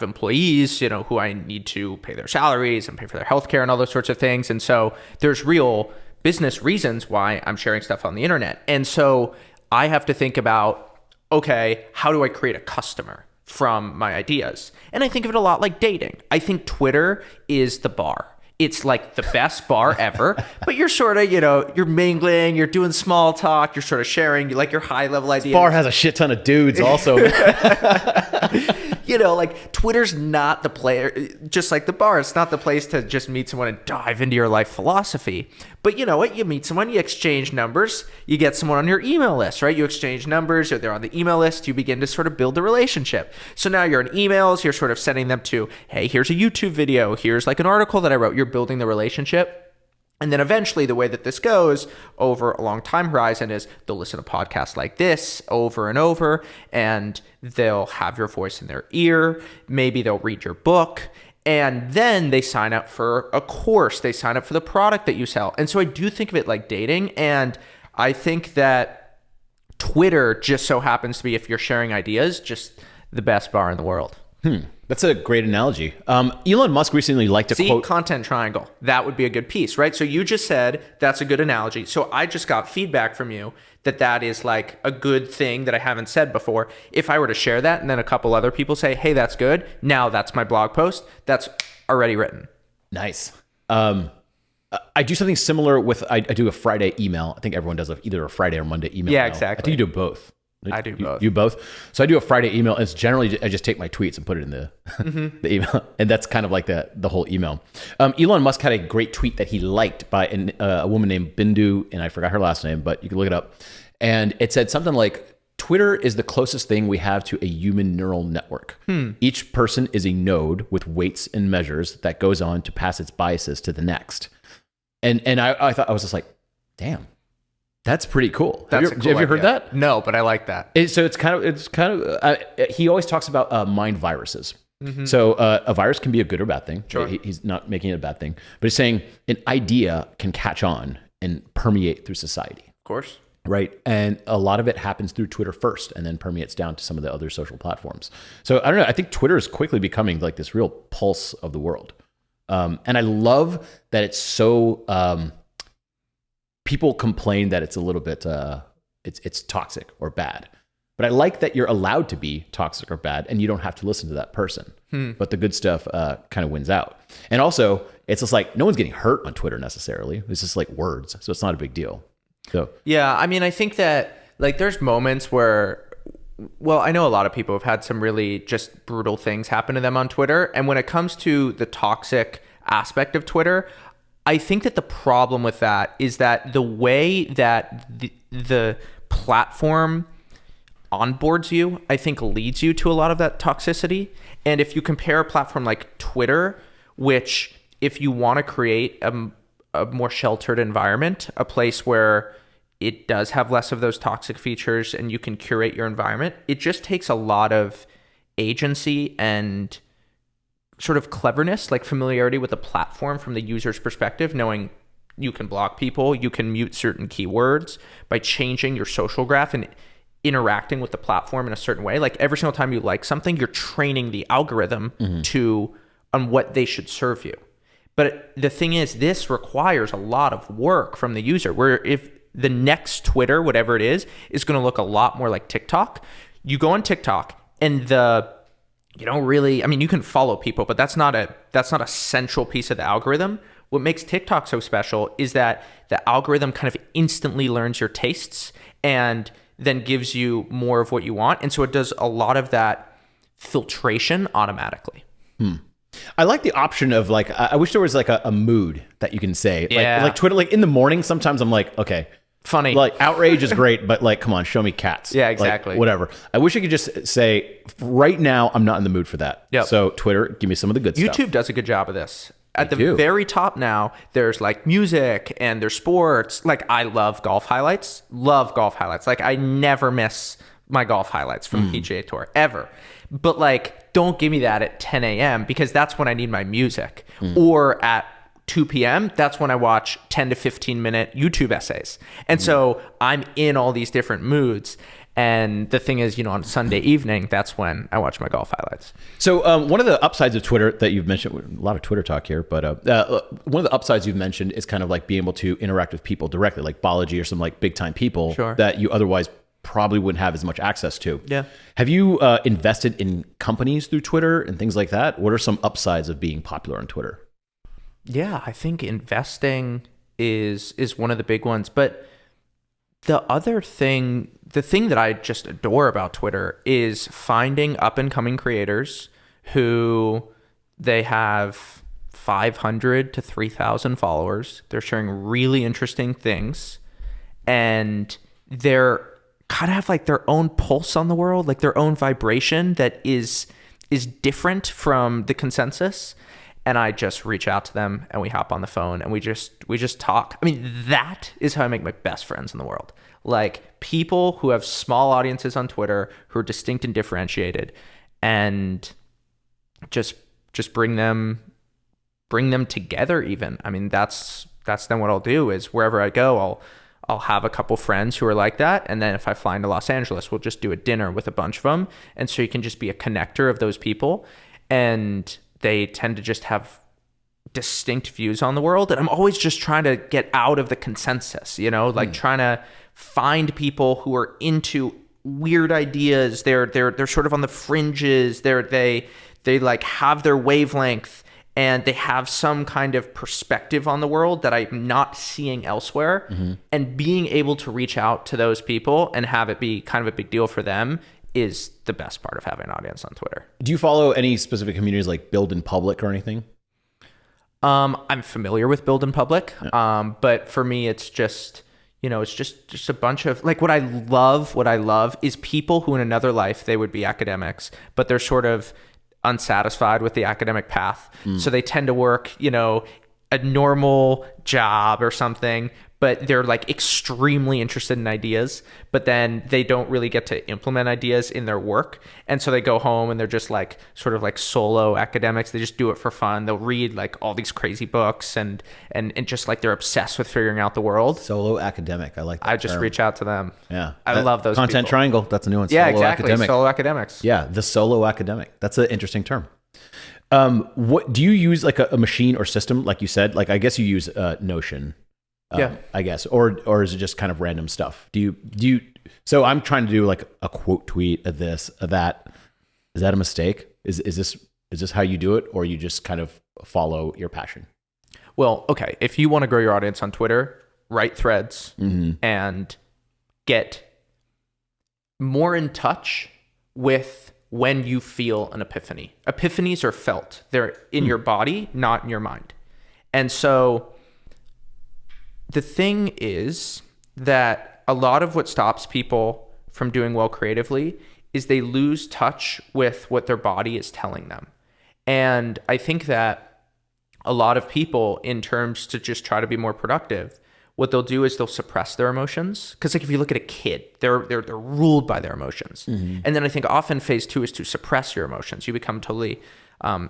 [SPEAKER 2] employees, who I need to pay their salaries and pay for their healthcare and all those sorts of things. And so there's real business reasons why I'm sharing stuff on the internet. And so I have to think about, okay, how do I create a customer from my ideas? And I think of it a lot like dating. I think Twitter is the bar. It's like the best bar ever, but you're sort of, you're mingling, you're doing small talk, you're sort of sharing, like your high level ideas.
[SPEAKER 1] Bar has a shit ton of dudes also.
[SPEAKER 2] Like Twitter's not the player, just like the bar. It's not the place to just meet someone and dive into your life philosophy. But you know what? You meet someone, you exchange numbers, you get someone on your email list, right? You exchange numbers, they're on the email list, you begin to sort of build the relationship. So now you're in emails, you're sort of sending them to, hey, here's a YouTube video, here's like an article that I wrote. You're building the relationship. And then eventually the way that this goes over a long time horizon is they'll listen to podcasts like this over and over, and they'll have your voice in their ear. Maybe they'll read your book, and then they sign up for a course. They sign up for the product that you sell. And so I do think of it like dating. And I think that Twitter just so happens to be, if you're sharing ideas, just the best bar in the world.
[SPEAKER 1] That's a great analogy. Elon Musk recently liked to
[SPEAKER 2] See,
[SPEAKER 1] quote.
[SPEAKER 2] content triangle. That would be a good piece, right? So you just said that's a good analogy. So I just got feedback from you that that is like a good thing that I haven't said before. If I were to share that and then a couple other people say, hey, that's good. Now that's my blog post. That's already written.
[SPEAKER 1] Nice. I do something similar with, I do a Friday email. I think everyone does either a Friday or Monday email.
[SPEAKER 2] Yeah,
[SPEAKER 1] now.
[SPEAKER 2] exactly.
[SPEAKER 1] I think you do both.
[SPEAKER 2] I do both.
[SPEAKER 1] You both. So I do a Friday email. And it's generally, I just take my tweets and put it in the, the email. And that's kind of like the whole email. Elon Musk had a great tweet that he liked by a woman named Bindu, and I forgot her last name, but you can look it up. And it said something like, Twitter is the closest thing we have to a human neural network. Each person is a node with weights and measures that goes on to pass its biases to the next. And I thought, I was just like, damn. That's pretty cool.
[SPEAKER 2] That's
[SPEAKER 1] have you heard that?
[SPEAKER 2] No, but I like that.
[SPEAKER 1] So it's kind of he always talks about mind viruses. So a virus can be a good or bad thing.
[SPEAKER 2] Sure.
[SPEAKER 1] He's not making it a bad thing, but he's saying an idea can catch on and permeate through society.
[SPEAKER 2] Of course.
[SPEAKER 1] Right. And a lot of it happens through Twitter first and then permeates down to some of the other social platforms. So I don't know. I think Twitter is quickly becoming like this real pulse of the world. And I love that it's so, people complain that it's a little bit, it's toxic or bad. But I like that you're allowed to be toxic or bad and you don't have to listen to that person. But the good stuff kind of wins out. And also, it's just like no one's getting hurt on Twitter necessarily. It's just like words. So it's not a big deal. So
[SPEAKER 2] yeah, I mean, I think that like there's moments where, well, I know a lot of people have had some really just brutal things happen to them on Twitter. And when it comes to the toxic aspect of Twitter, I think that the problem with that is that the way that the platform onboards you, I think leads you to a lot of that toxicity. And if you compare a platform like Twitter, which if you want to create a more sheltered environment, a place where it does have less of those toxic features and you can curate your environment, it just takes a lot of agency and sort of cleverness, like familiarity with the platform from the user's perspective, knowing you can block people, you can mute certain keywords by changing your social graph and interacting with the platform in a certain way. Like every single time you like something, you're training the algorithm on what they should serve you. But the thing is, this requires a lot of work from the user, where if the next Twitter, whatever it is going to look a lot more like TikTok. You go on TikTok and you don't really, I mean, you can follow people, but that's not a central piece of the algorithm. What makes TikTok so special is that the algorithm kind of instantly learns your tastes and then gives you more of what you want. And so it does a lot of that filtration automatically.
[SPEAKER 1] I like the option of like, I wish there was like a mood that you can say.
[SPEAKER 2] Yeah.
[SPEAKER 1] Like Twitter, like in the morning, sometimes I'm like, okay,
[SPEAKER 2] funny.
[SPEAKER 1] Like outrage is great, but like, come on, show me cats.
[SPEAKER 2] Yeah, exactly.
[SPEAKER 1] Like, whatever. I wish I could just say, right now, I'm not in the mood for that.
[SPEAKER 2] Yep.
[SPEAKER 1] So Twitter, give me some of the good stuff.
[SPEAKER 2] YouTube does a good job of this. At the very top now, there's like music and there's sports. Like I love golf highlights. Like I never miss my golf highlights from PGA Tour ever. But like, don't give me that at 10 a.m. because that's when I need my music. Or at 2 p.m., that's when I watch 10 to 15 minute YouTube essays. And so I'm in all these different moods. And the thing is, on Sunday evening, that's when I watch my golf highlights.
[SPEAKER 1] So one of the upsides of Twitter that you've mentioned, a lot of Twitter talk here, but one of the upsides you've mentioned is kind of like being able to interact with people directly, like Balaji or some like big time people that you otherwise probably wouldn't have as much access to.
[SPEAKER 2] Yeah.
[SPEAKER 1] Have you invested in companies through Twitter and things like that? What are some upsides of being popular on Twitter?
[SPEAKER 2] Yeah, I think investing is one of the big ones. But the thing that I just adore about Twitter is finding up and coming creators who they have 500 to 3,000 followers. They're sharing really interesting things and they're kind of have like their own pulse on the world, like their own vibration that is different from the consensus. And I just reach out to them and we hop on the phone and we just talk. I mean, that is how I make my best friends in the world. Like people who have small audiences on Twitter who are distinct and differentiated, and just bring them together even. I mean, that's then what I'll do is wherever I go, I'll have a couple friends who are like that. And then if I fly into Los Angeles, we'll just do a dinner with a bunch of them. And so you can just be a connector of those people. And they tend to just have distinct views on the world. And I'm always just trying to get out of the consensus, you know, like trying to find people who are into weird ideas. They're sort of on the fringes. They like have their wavelength, and they have some kind of perspective on the world that I'm not seeing elsewhere. And being able to reach out to those people and have it be kind of a big deal for them is the best part of having an audience on Twitter.
[SPEAKER 1] Do you follow any specific communities like Build in Public or anything?
[SPEAKER 2] I'm familiar with Build in Public, but for me, it's just, you know, it's just a bunch of like what I love is people who in another life they would be academics, but they're sort of unsatisfied with the academic path. So they tend to work, you know, a normal job or something, but they're like extremely interested in ideas, but then they don't really get to implement ideas in their work. And so they go home and they're just like sort of like solo academics. They just do it for fun. They'll read like all these crazy books and just like they're obsessed with figuring out the world.
[SPEAKER 1] Solo academic. I like that
[SPEAKER 2] I just
[SPEAKER 1] term.
[SPEAKER 2] reach out to them.
[SPEAKER 1] Yeah.
[SPEAKER 2] I love those
[SPEAKER 1] Content
[SPEAKER 2] people.
[SPEAKER 1] triangle. That's a new one.
[SPEAKER 2] Yeah,
[SPEAKER 1] Solo
[SPEAKER 2] exactly.
[SPEAKER 1] Academic.
[SPEAKER 2] Solo academics.
[SPEAKER 1] Yeah. The solo academic. That's an interesting term. What do you use like a machine or system? Like you said, like, I guess you use Notion.
[SPEAKER 2] Yeah.
[SPEAKER 1] I guess, or is it just kind of random stuff? Do you, so I'm trying to do like a quote tweet of this, of that. Is that a mistake? Is this how you do it? Or you just kind of follow your passion?
[SPEAKER 2] Well, okay. If you want to grow your audience on Twitter, write threads and get more in touch with when you feel an epiphany. Epiphanies are felt. They're in your body, not in your mind. And so the thing is that a lot of what stops people from doing well creatively is they lose touch with what their body is telling them. And I think that a lot of people, in terms to just try to be more productive, what they'll do is they'll suppress their emotions. Because like if you look at a kid, they're ruled by their emotions. And then I think often phase 2 is to suppress your emotions. You become totally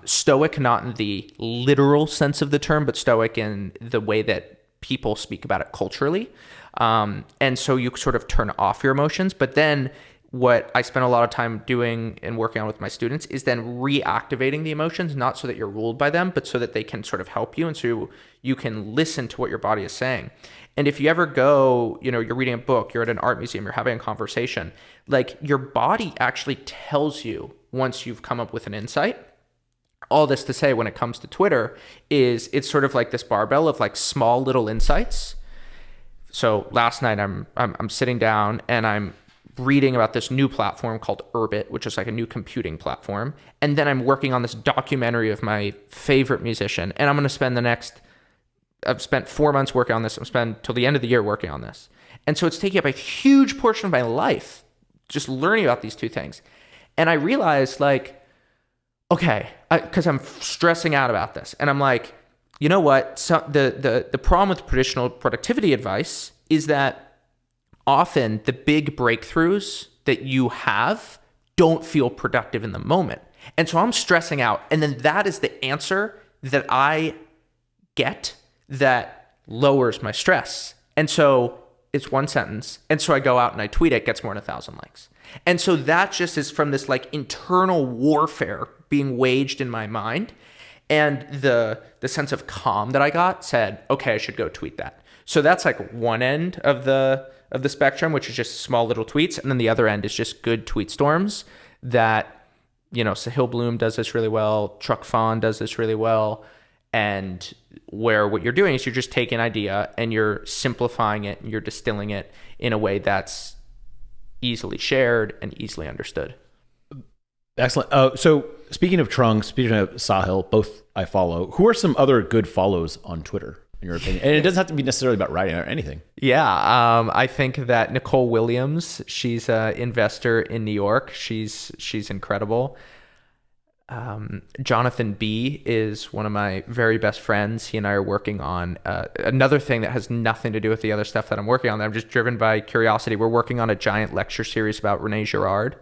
[SPEAKER 2] stoic, not in the literal sense of the term, but stoic in the way that people speak about it culturally. And so you sort of turn off your emotions. But then what I spend a lot of time doing and working on with my students is then reactivating the emotions, not so that you're ruled by them, but so that they can sort of help you. And so you can listen to what your body is saying. And if you ever go, you know, you're reading a book, you're at an art museum, you're having a conversation, like your body actually tells you once you've come up with an insight. All this to say, when it comes to Twitter, is it's sort of like this barbell of like small little insights. So last night I'm sitting down and I'm reading about this new platform called Urbit, which is like a new computing platform. And then I'm working on this documentary of my favorite musician. And I'm going to spend I've spent 4 months working on this. I'm spend till the end of the year working on this. And so it's taking up a huge portion of my life, just learning about these two things. And I realized like, okay, because I'm stressing out about this. And I'm like, you know what? So the problem with traditional productivity advice is that often the big breakthroughs that you have don't feel productive in the moment. And so I'm stressing out. And then that is the answer that I get that lowers my stress. And so it's one sentence. And so I go out and I tweet it, gets more than 1,000 likes. And so that just is from this like internal warfare being waged in my mind. And the sense of calm that I got said, okay, I should go tweet that. So that's like one end of the spectrum, which is just small little tweets. And then the other end is just good tweet storms that, you know, Sahil Bloom does this really well. Truck Fawn does this really well. And where what you're doing is you're just taking an idea and you're simplifying it and you're distilling it in a way that's easily shared and easily understood.
[SPEAKER 1] Excellent. So speaking of Trung, speaking of Sahil, both I follow. Who are some other good follows on Twitter, in your opinion? And it doesn't have to be necessarily about writing or anything.
[SPEAKER 2] Yeah, I think that Nicole Williams, she's an investor in New York. She's incredible. Jonathan B is one of my very best friends. He and I are working on another thing that has nothing to do with the other stuff that I'm working on. I'm just driven by curiosity. We're working on a giant lecture series about Rene Girard.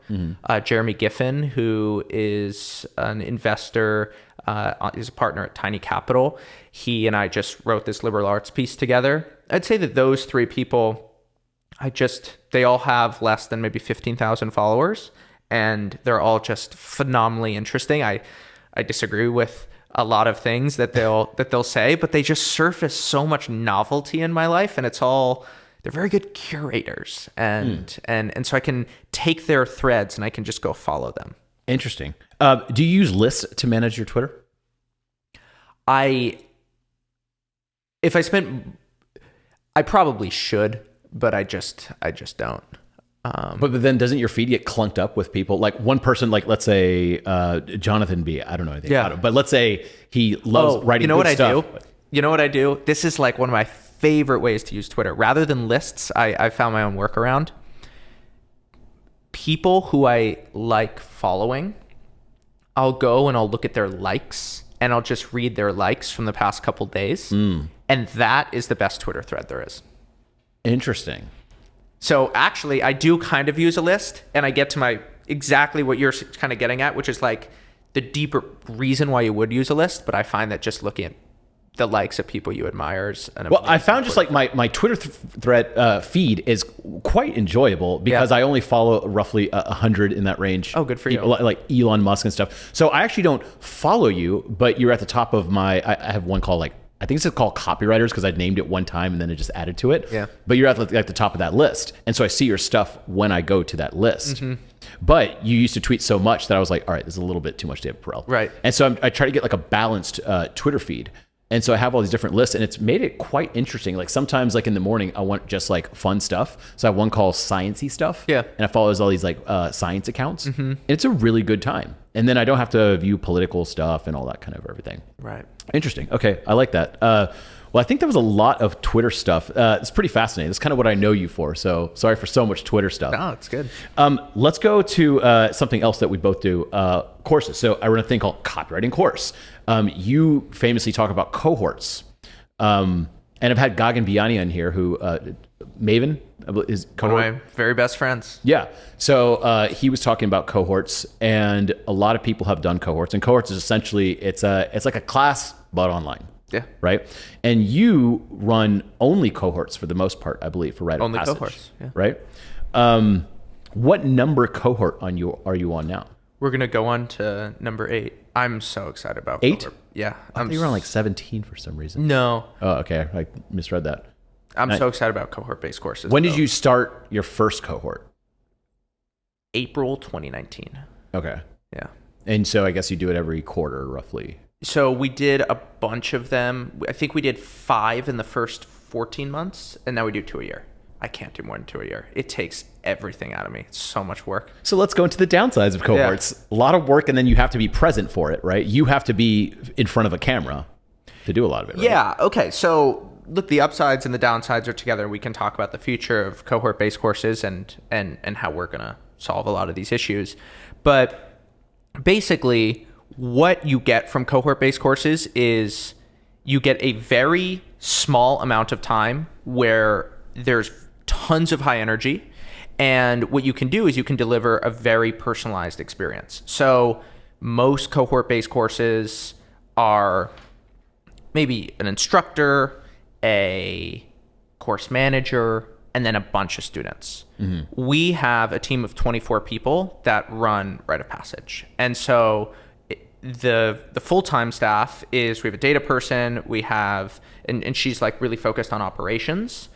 [SPEAKER 2] Jeremy Giffen, who is an investor, is a partner at Tiny Capital. He and I just wrote this liberal arts piece together. I'd say that those three people, they all have less than maybe 15,000 followers, and they're all just phenomenally interesting. I disagree with a lot of things that they'll say, but they just surface so much novelty in my life, and they're very good curators, and so I can take their threads and I can just go follow them.
[SPEAKER 1] Interesting. Do you use lists to manage your Twitter?
[SPEAKER 2] I probably should, but I just don't.
[SPEAKER 1] But then doesn't your feed get clunked up with people? Like one person, like let's say Jonathan B. I don't know anything about him, but let's say he loves writing good stuff.
[SPEAKER 2] You know what I do? This is like one of my favorite ways to use Twitter. Rather than lists, I found my own workaround. People who I like following, I'll go and I'll look at their likes, and I'll just read their likes from the past couple days. And that is the best Twitter thread there is.
[SPEAKER 1] Interesting.
[SPEAKER 2] So actually, I do kind of use a list, and I get to exactly what you're kind of getting at, which is like the deeper reason why you would use a list. But I find that just looking at the likes of people you admire is
[SPEAKER 1] I found just like my Twitter thread feed is quite enjoyable because I only follow roughly 100 in that range.
[SPEAKER 2] Oh, good for
[SPEAKER 1] people,
[SPEAKER 2] you.
[SPEAKER 1] like Elon Musk and stuff. So I actually don't follow you, but you're at the top of I have one called I think it's called Copywriters because I named it one time and then it just added to it.
[SPEAKER 2] Yeah.
[SPEAKER 1] But you're at the top of that list. And so I see your stuff when I go to that list. But you used to tweet so much that I was like, all right, this is a little bit too much David Perell.
[SPEAKER 2] Right.
[SPEAKER 1] And so I try to get like a balanced Twitter feed. And so I have all these different lists, and it's made it quite interesting. Like sometimes, like in the morning, I want just like fun stuff. So I have one called Sciencey Stuff.
[SPEAKER 2] Yeah.
[SPEAKER 1] And I follow all these like science accounts. And it's a really good time. And then I don't have to view political stuff and all that kind of everything.
[SPEAKER 2] Right.
[SPEAKER 1] Interesting. Okay, I like that. Well, I think there was a lot of Twitter stuff. It's pretty fascinating. That's kind of what I know you for. So sorry for so much Twitter stuff.
[SPEAKER 2] No, it's good.
[SPEAKER 1] Let's go to something else that we both do, courses. So I run a thing called Copywriting Course. You famously talk about cohorts. And I've had Gagan Biani on here who, Maven is cohort.
[SPEAKER 2] One of my very best friends.
[SPEAKER 1] Yeah. So he was talking about cohorts, and a lot of people have done cohorts. And cohorts is essentially, it's like a class, but online.
[SPEAKER 2] Yeah.
[SPEAKER 1] Right. And you run only cohorts for the most part, I believe, for Rite of
[SPEAKER 2] Only
[SPEAKER 1] Passage.
[SPEAKER 2] cohorts. Yeah.
[SPEAKER 1] Right. What number cohort are you on now?
[SPEAKER 2] We're going to go on to number 8. I'm so excited about
[SPEAKER 1] 8?
[SPEAKER 2] cohort. Yeah.
[SPEAKER 1] I thought you were on like 17 for some reason.
[SPEAKER 2] No.
[SPEAKER 1] Oh, okay. I misread that.
[SPEAKER 2] I'm so excited about cohort-based courses.
[SPEAKER 1] When did you start your first cohort?
[SPEAKER 2] April 2019.
[SPEAKER 1] Okay.
[SPEAKER 2] Yeah.
[SPEAKER 1] And so I guess you do it every quarter, roughly.
[SPEAKER 2] So we did a bunch of them. I think we did 5 in the first 14 months, and now we do 2 a year. I can't do more than 2 a year. It takes everything out of me. It's so much work.
[SPEAKER 1] So let's go into the downsides of cohorts. Yeah. A lot of work, and then you have to be present for it, right? You have to be in front of a camera to do a lot of it, right?
[SPEAKER 2] Yeah. Okay. So look, the upsides and the downsides are together. We can talk about the future of cohort-based courses and how we're going to solve a lot of these issues. But basically, what you get from cohort-based courses is you get a very small amount of time where there's tons of high energy. And what you can do is you can deliver a very personalized experience. So most cohort-based courses are maybe an instructor, a course manager, and then a bunch of students. We have a team of 24 people that run Rite of Passage. And so the full-time staff is, we have a data person, we have, and she's like really focused on operations.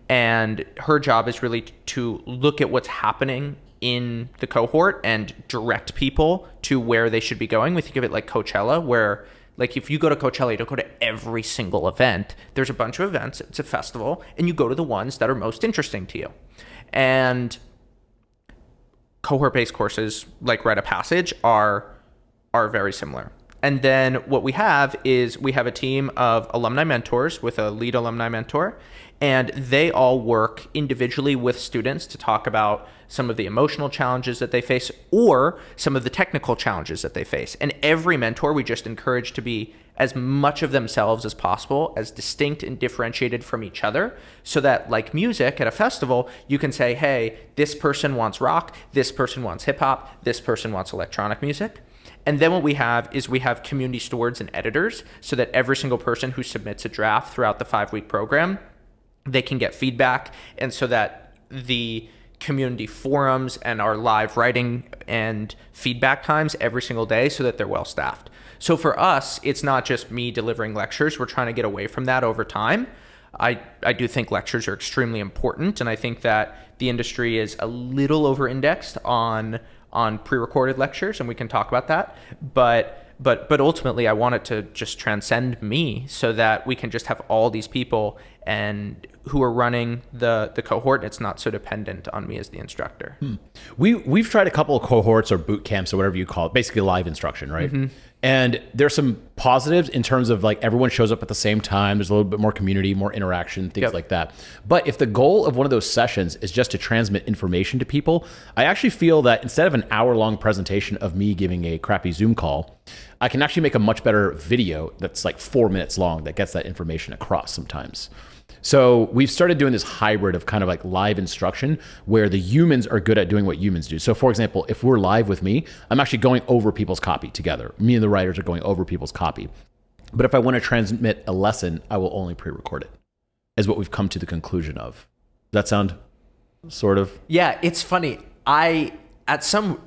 [SPEAKER 2] And her job is really to look at what's happening in the cohort and direct people to where they should be going. We think of it like Coachella, where like if you go to Coachella, you don't go to every single event. There's a bunch of events, it's a festival, and you go to the ones that are most interesting to you. And cohort-based courses like Rite of Passage are very similar. And then what we have is we have a team of alumni mentors with a lead alumni mentor, and they all work individually with students to talk about some of the emotional challenges that they face or some of the technical challenges that they face. And every mentor we just encourage to be as much of themselves as possible, as distinct and differentiated from each other, so that like music at a festival, you can say, hey, this person wants rock, this person wants hip hop, this person wants electronic music. And then what we have is we have community stewards and editors so that every single person who submits a draft throughout the 5-week program they can get feedback, and so that the community forums and our live writing and feedback times every single day, so that they're well staffed. So for us, it's not just me delivering lectures. We're trying to get away from that over time. I do think lectures are extremely important, and I think that the industry is a little over-indexed on pre-recorded lectures, and we can talk about that. But ultimately, I want it to just transcend me, so that we can just have all these people and who are running the cohort. It's not so dependent on me as the instructor.
[SPEAKER 1] We've tried a couple of cohorts or boot camps or whatever you call it, basically live instruction, right? And there's some positives in terms of like everyone shows up at the same time. There's a little bit more community, more interaction, things like that. But if the goal of one of those sessions is just to transmit information to people, I actually feel that instead of an hour-long presentation of me giving a crappy Zoom call, I can actually make a much better video that's like 4 minutes long that gets that information across sometimes. So we've started doing this hybrid of kind of like live instruction where the humans are good at doing what humans do. So for example, if we're live with me, I'm actually going over people's copy together. Me and the writers are going over people's copy. But if I want to transmit a lesson, I will only pre-record it, is what we've come to the conclusion of. Does that sound sort of?
[SPEAKER 2] Yeah, it's funny. At some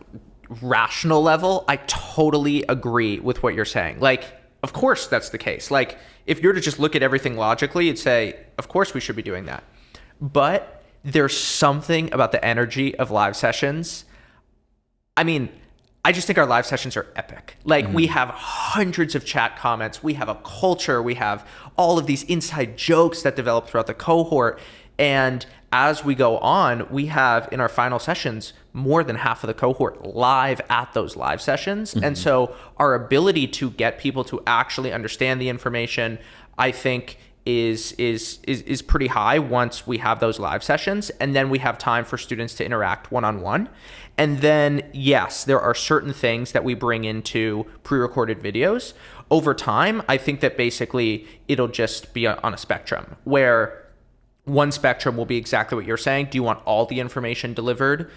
[SPEAKER 2] rational level, I totally agree with what you're saying. Like, of course that's the case. Like, if you're to just look at everything logically, you'd say, of course we should be doing that. But there's something about the energy of live sessions. I mean, I just think our live sessions are epic. Like, we have hundreds of chat comments. We have a culture. We have all of these inside jokes that develop throughout the cohort. And as we go on, we have in our final sessions more than half of the cohort live at those live sessions. And so our ability to get people to actually understand the information, I think, is pretty high once we have those live sessions. And then we have time for students to interact one-on-one. And then, yes, there are certain things that we bring into pre-recorded videos. Over time, I think that basically it'll just be on a spectrum where one spectrum will be exactly what you're saying. Do you want all the information delivered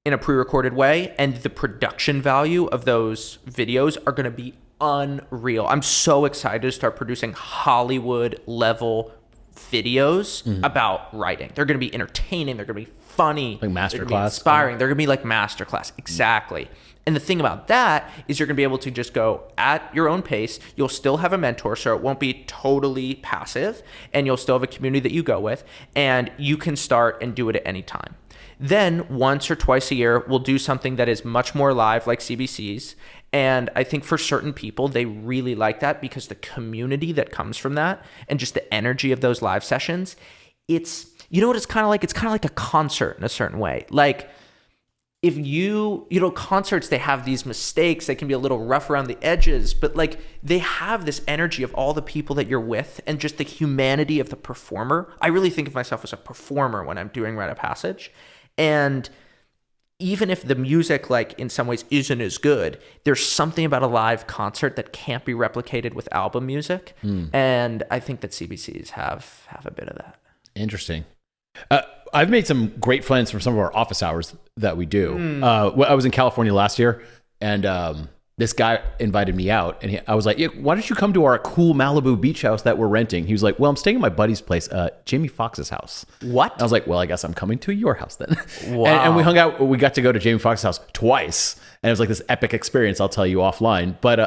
[SPEAKER 2] in a pre-recorded way? And the production value of those videos are going to be unreal. I'm so excited to start producing Hollywood level videos about writing. They're going to be entertaining. They're going to be funny.
[SPEAKER 1] Like masterclass.
[SPEAKER 2] They're going to be inspiring. They're going to be like masterclass. Exactly. And the thing about that is you're going to be able to just go at your own pace. You'll still have a mentor, so it won't be totally passive, and you'll still have a community that you go with, and you can start and do it at any time. Then once or twice a year, we'll do something that is much more live, like CBCs. And I think for certain people, they really like that because the community that comes from that and just the energy of those live sessions, it's, you know what it's kind of like? It's kind of like a concert in a certain way. Like, if you know, concerts, they have these mistakes. They can be a little rough around the edges, but like they have this energy of all the people that you're with and just the humanity of the performer. I really think of myself as a performer when I'm doing Rite of Passage. And even if the music, like in some ways isn't as good, there's something about a live concert that can't be replicated with album music. And I think that CBCs have a bit of that.
[SPEAKER 1] Interesting. I've made some great friends from some of our office hours that we do. I was in California last year, and this guy invited me out, and I was like, yeah, why don't you come to our cool Malibu beach house that we're renting? He was like, well, I'm staying at my buddy's place, Jamie Foxx's house.
[SPEAKER 2] What?
[SPEAKER 1] I was like, well, I guess I'm coming to your house then.
[SPEAKER 2] Wow.
[SPEAKER 1] And we hung out. We got to go to Jamie Foxx's house twice, and it was like this epic experience. I'll tell you offline. But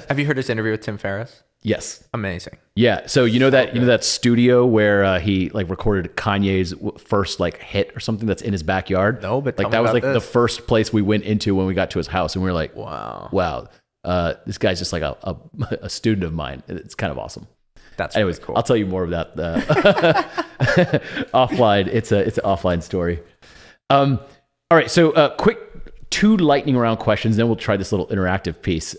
[SPEAKER 2] have you heard his interview with Tim Ferriss?
[SPEAKER 1] Yes.
[SPEAKER 2] Amazing.
[SPEAKER 1] Yeah. So you know that studio where he like recorded Kanye's first like hit or something that's in his backyard?
[SPEAKER 2] No, but
[SPEAKER 1] like that was like the first place we went into when we got to his house, and we were like, wow, this guy's just like a student of mine. It's kind of awesome.
[SPEAKER 2] That's
[SPEAKER 1] anyways
[SPEAKER 2] really cool.
[SPEAKER 1] I'll tell you more of that offline. It's an offline story. All right. So quick 2 lightning round questions, then we'll try this little interactive piece.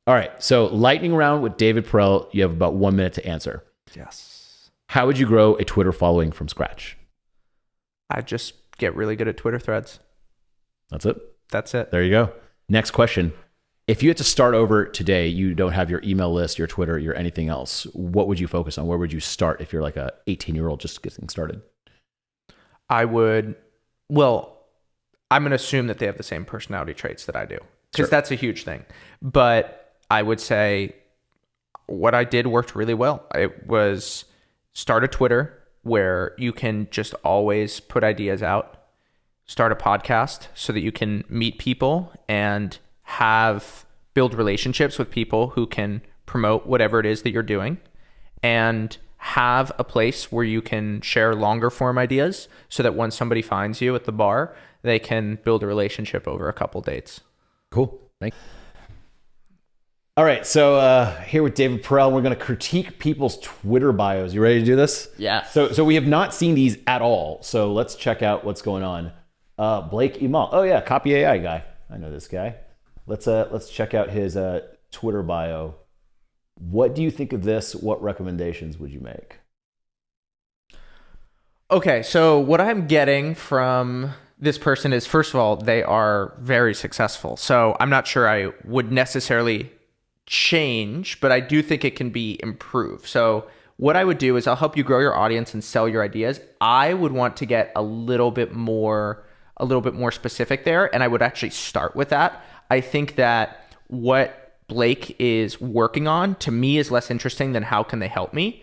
[SPEAKER 1] All right, so lightning round with David Perell. You have about 1 minute to answer.
[SPEAKER 2] Yes.
[SPEAKER 1] How would you grow a Twitter following from scratch?
[SPEAKER 2] I just get really good at Twitter threads.
[SPEAKER 1] That's it?
[SPEAKER 2] That's it.
[SPEAKER 1] There you go. Next question. If you had to start over today, you don't have your email list, your Twitter, your anything else, what would you focus on? Where would you start if you're like a 18-year-old just getting started?
[SPEAKER 2] I'm going to assume that they have the same personality traits that I do, because that's a huge thing. But I would say what I did worked really well. It was start a Twitter where you can just always put ideas out, start a podcast so that you can meet people and build relationships with people who can promote whatever it is that you're doing, and have a place where you can share longer form ideas so that when somebody finds you at the bar, they can build a relationship over a couple dates.
[SPEAKER 1] Cool. Thanks. All right. So here with David Perell, we're going to critique people's Twitter bios. You ready to do this?
[SPEAKER 2] Yeah.
[SPEAKER 1] So we have not seen these at all. So let's check out what's going on. Blake Emal. Oh yeah. Copy AI guy. I know this guy. Let's check out his Twitter bio. What do you think of this? What recommendations would you make?
[SPEAKER 2] Okay, so what I'm getting from this person is, first of all, they are very successful. So I'm not sure I would necessarily change, but I do think it can be improved. So what I would do is I'll help you grow your audience and sell your ideas. I would want to get a little bit more specific there, and I would actually start with that. I think that what Blake is working on, to me, is less interesting than how can they help me.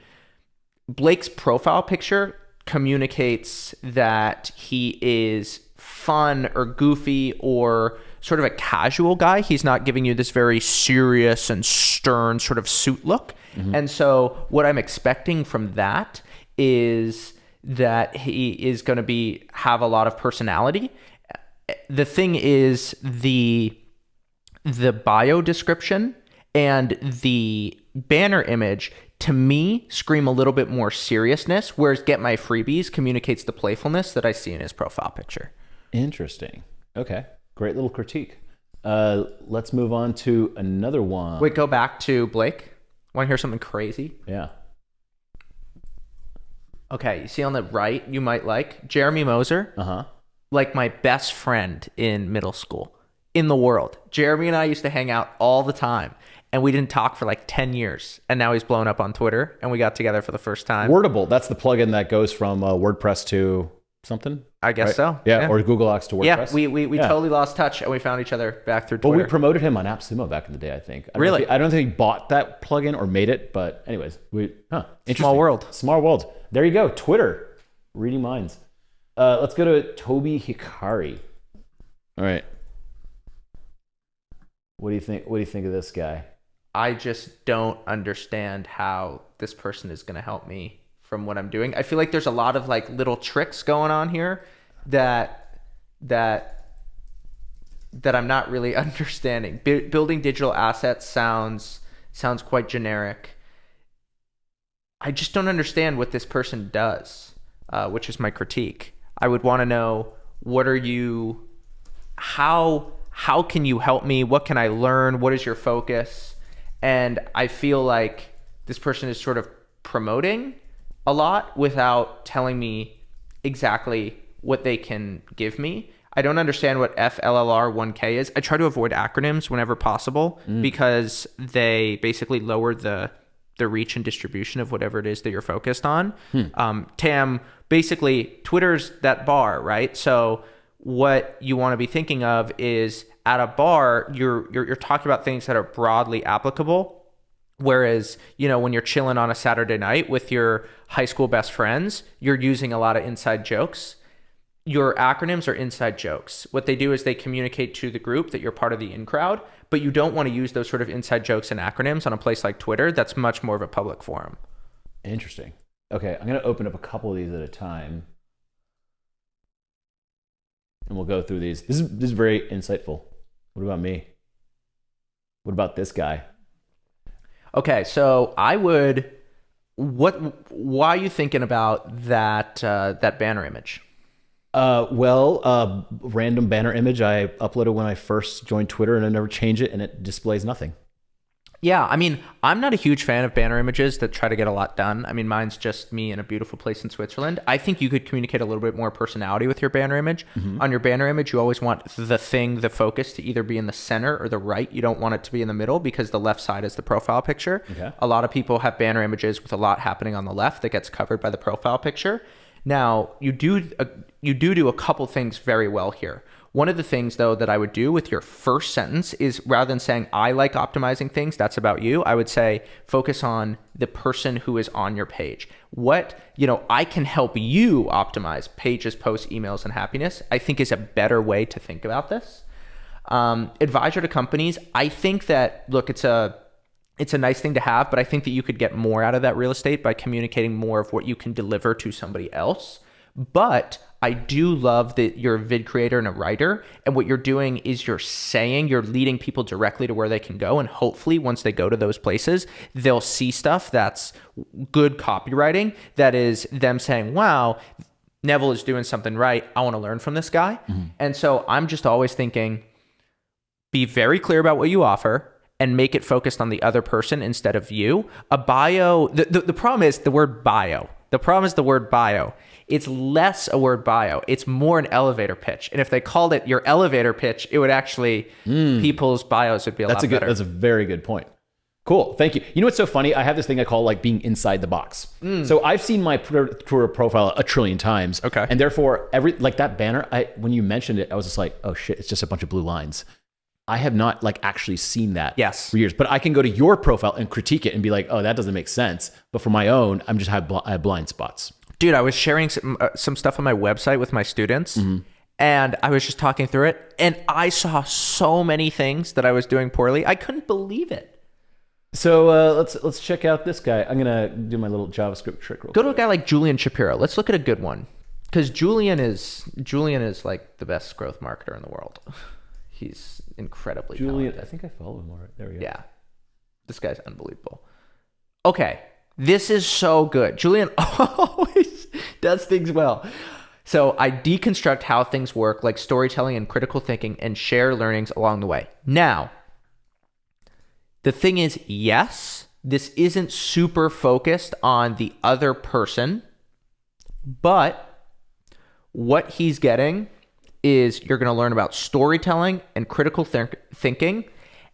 [SPEAKER 2] Blake's profile picture communicates that he is fun or goofy or sort of a casual guy. He's not giving you this very serious and stern sort of suit look. Mm-hmm. And so what I'm expecting from that is that he is going to have a lot of personality. The thing is, the bio description and the banner image, to me, scream a little bit more seriousness, whereas Get My Freebies communicates the playfulness that I see in his profile picture.
[SPEAKER 1] Interesting. Okay. Great little critique. Let's move on to another one.
[SPEAKER 2] Wait, go back to Blake. Want to hear something crazy?
[SPEAKER 1] Yeah.
[SPEAKER 2] Okay, you see on the right, you might like Jeremy Moser.
[SPEAKER 1] Uh-huh.
[SPEAKER 2] Like my best friend in middle school in the world. Jeremy and I used to hang out all the time, and we didn't talk for like 10 years. And now he's blown up on Twitter, and we got together for the first time.
[SPEAKER 1] Wordable. That's the plugin that goes from WordPress to something.
[SPEAKER 2] I guess
[SPEAKER 1] right?
[SPEAKER 2] so.
[SPEAKER 1] Yeah, or Google Docs to WordPress.
[SPEAKER 2] Yeah, we totally lost touch, and we found each other back through Twitter.
[SPEAKER 1] Well, we promoted him on AppSumo back in the day, I think.
[SPEAKER 2] Really?
[SPEAKER 1] I don't think he bought that plugin or made it, but anyways, interesting.
[SPEAKER 2] Small world.
[SPEAKER 1] Small world. There you go. Twitter. Reading minds. Let's go to Toby Hikari. All right. What do you think? What do you think of this guy?
[SPEAKER 2] I just don't understand how this person is going to help me from what I'm doing. I feel like there's a lot of like little tricks going on here that I'm not really understanding. Building digital assets sounds quite generic. I just don't understand what this person does, which is my critique. I would want to know, how can you help me? What can I learn? What is your focus? And I feel like this person is sort of promoting a lot without telling me exactly what they can give me. I don't understand what FLLR1K is. I try to avoid acronyms whenever possible because they basically lower the reach and distribution of whatever it is that you're focused on. TAM, basically Twitter's that bar, right? So what you want to be thinking of is at a bar, you're talking about things that are broadly applicable. Whereas, when you're chilling on a Saturday night with your high school best friends, you're using a lot of inside jokes. Your acronyms are inside jokes. What they do is they communicate to the group that you're part of the in crowd, but you don't want to use those sort of inside jokes and acronyms on a place like Twitter. That's much more of a public forum.
[SPEAKER 1] Interesting. Okay, I'm going to open up a couple of these at a time, and we'll go through these. This is very insightful. What about me? What about this guy?
[SPEAKER 2] Okay, so why are you thinking about that banner image?
[SPEAKER 1] Random banner image I uploaded when I first joined Twitter, and I never change it, and it displays nothing.
[SPEAKER 2] Yeah, I mean, I'm not a huge fan of banner images that try to get a lot done. I mean, mine's just me in a beautiful place in Switzerland. I think you could communicate a little bit more personality with your banner image. Mm-hmm. On your banner image, you always want the focus to either be in the center or the right. You don't want it to be in the middle because the left side is the profile picture. Okay. A lot of people have banner images with a lot happening on the left that gets covered by the profile picture. Now, you do a couple things very well here. One of the things though that I would do with your first sentence is, rather than saying I like optimizing things, that's about you, I would say focus on the person who is on your page. What, I can help you optimize pages, posts, emails, and happiness, I think is a better way to think about this. Advisor to companies, I think that, look, it's a nice thing to have, but I think that you could get more out of that real estate by communicating more of what you can deliver to somebody else. But I do love that you're a vid creator and a writer, and what you're doing is you're leading people directly to where they can go, and hopefully once they go to those places, they'll see stuff that's good copywriting, that is them saying, wow, Neville is doing something right, I want to learn from this guy. And so I'm just always thinking, be very clear about what you offer and make it focused on the other person instead of you. A bio, the problem is the word bio. The problem is the word bio. It's less a word bio. It's more an elevator pitch. And if they called it your elevator pitch, it would actually, people's bios would be a lot better.
[SPEAKER 1] That's a very good point. Cool. Thank you. You know what's so funny? I have this thing I call like being inside the box. So I've seen my Twitter profile a trillion times.
[SPEAKER 2] Okay.
[SPEAKER 1] And therefore, like that banner, when you mentioned it, I was just like, oh shit, it's just a bunch of blue lines. I have not like actually seen that for years, but I can go to your profile and critique it and be like, oh, that doesn't make sense. But for my own, I have blind spots.
[SPEAKER 2] Dude, I was sharing some stuff on my website with my students, and I was just talking through it, and I saw so many things that I was doing poorly. I couldn't believe it.
[SPEAKER 1] So let's check out this guy. I'm gonna do my little JavaScript trick real quick.
[SPEAKER 2] Go to a guy like Julian Shapiro. Let's look at a good one, because Julian is like the best growth marketer in the world. He's incredibly talented.
[SPEAKER 1] I think I follow him already. There we go.
[SPEAKER 2] Yeah, this guy's unbelievable. Okay, this is so good. Julian always does things well. So I deconstruct how things work, like storytelling and critical thinking, and share learnings along the way. Now, the thing is, yes, this isn't super focused on the other person, but what he's getting is you're going to learn about storytelling and critical thinking.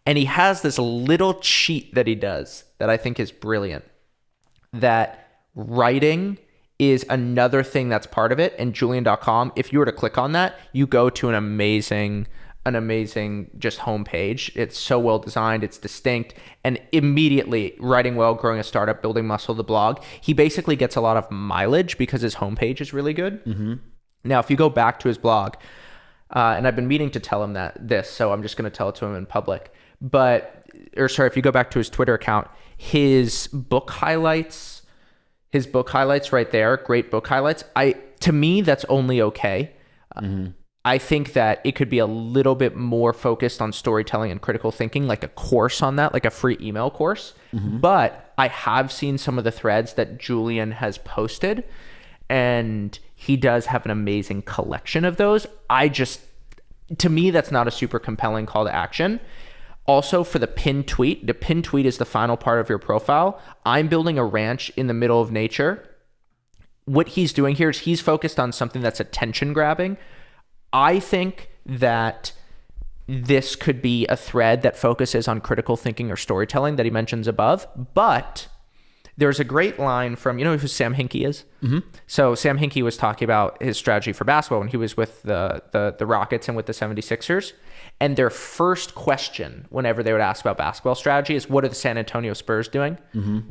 [SPEAKER 2] And he has this little cheat that he does that I think is brilliant, that writing is another thing that's part of it. And Julian.com, if you were to click on that, you go to an amazing just homepage. It's so well designed, it's distinct, and immediately writing well, growing a startup, building muscle, the blog. He basically gets a lot of mileage because his homepage is really good. Now, if you go back to his blog, and I've been meaning to tell him this, so I'm just going to tell it to him in public. If you go back to his Twitter account, his book highlights right there, great book highlights. To me, that's only okay. I think that it could be a little bit more focused on storytelling and critical thinking, like a course on that, like a free email course. But I have seen some of the threads that Julian has posted, and he does have an amazing collection of those. To me, that's not a super compelling call to action. Also, for the pinned tweet is the final part of your profile. I'm building a ranch in the middle of nature. What he's doing here is he's focused on something that's attention grabbing. I think that this could be a thread that focuses on critical thinking or storytelling that he mentions above, but there's a great line from, you know who Sam Hinkie is? So Sam Hinkie was talking about his strategy for basketball when he was with the Rockets and with the 76ers. And their first question, whenever they would ask about basketball strategy, is what are the San Antonio Spurs doing?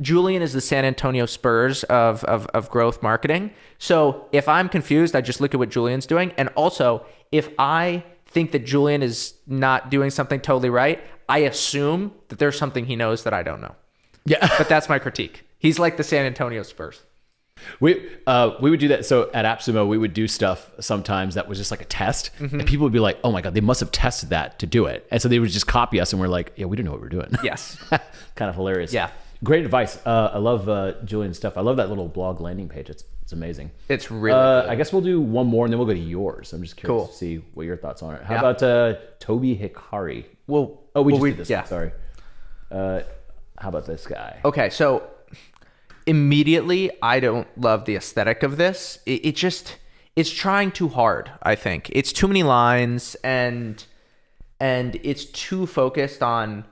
[SPEAKER 2] Julian is the San Antonio Spurs of growth marketing. So if I'm confused, I just look at what Julian's doing. And also, if I think that Julian is not doing something totally right, I assume that there's something he knows that I don't know. Yeah. But that's my critique. He's like the San Antonio Spurs.
[SPEAKER 1] We would do that. So at AppSumo, we would do stuff sometimes that was just like a test, and people would be like, "Oh my god, they must have tested that to do it." And so they would just copy us, and we're like, "Yeah, we didn't know what we were doing."
[SPEAKER 2] Yes,
[SPEAKER 1] kind of hilarious.
[SPEAKER 2] Yeah,
[SPEAKER 1] great advice. I love Julian's stuff. I love that little blog landing page. It's amazing.
[SPEAKER 2] It's really. Good.
[SPEAKER 1] I guess we'll do one more, and then we'll go to yours. I'm just curious to see what your thoughts on it. How about Toby Hikari? We did this one. Sorry. How about this guy?
[SPEAKER 2] Okay, so immediately, I don't love the aesthetic of this. It's trying too hard, I think. It's too many lines, and it's too focused on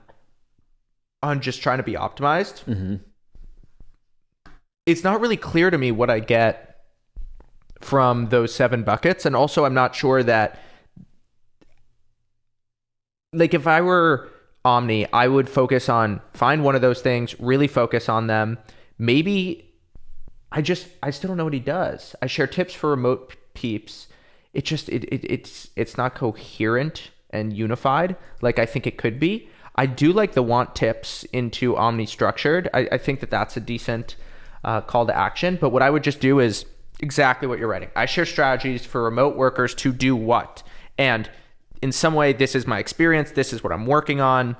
[SPEAKER 2] just trying to be optimized. It's not really clear to me what I get from those 7 buckets, and also I'm not sure that like if I were Omni, I would focus on find one of those things, really focus on them. Maybe I still don't know what he does. I share tips for remote peeps. It's not coherent and unified like I think it could be. I do like the want tips into Omni structured. I think that that's a decent call to action. But what I would just do is exactly what you're writing. I share strategies for remote workers to do what? And in some way, this is my experience. This is what I'm working on.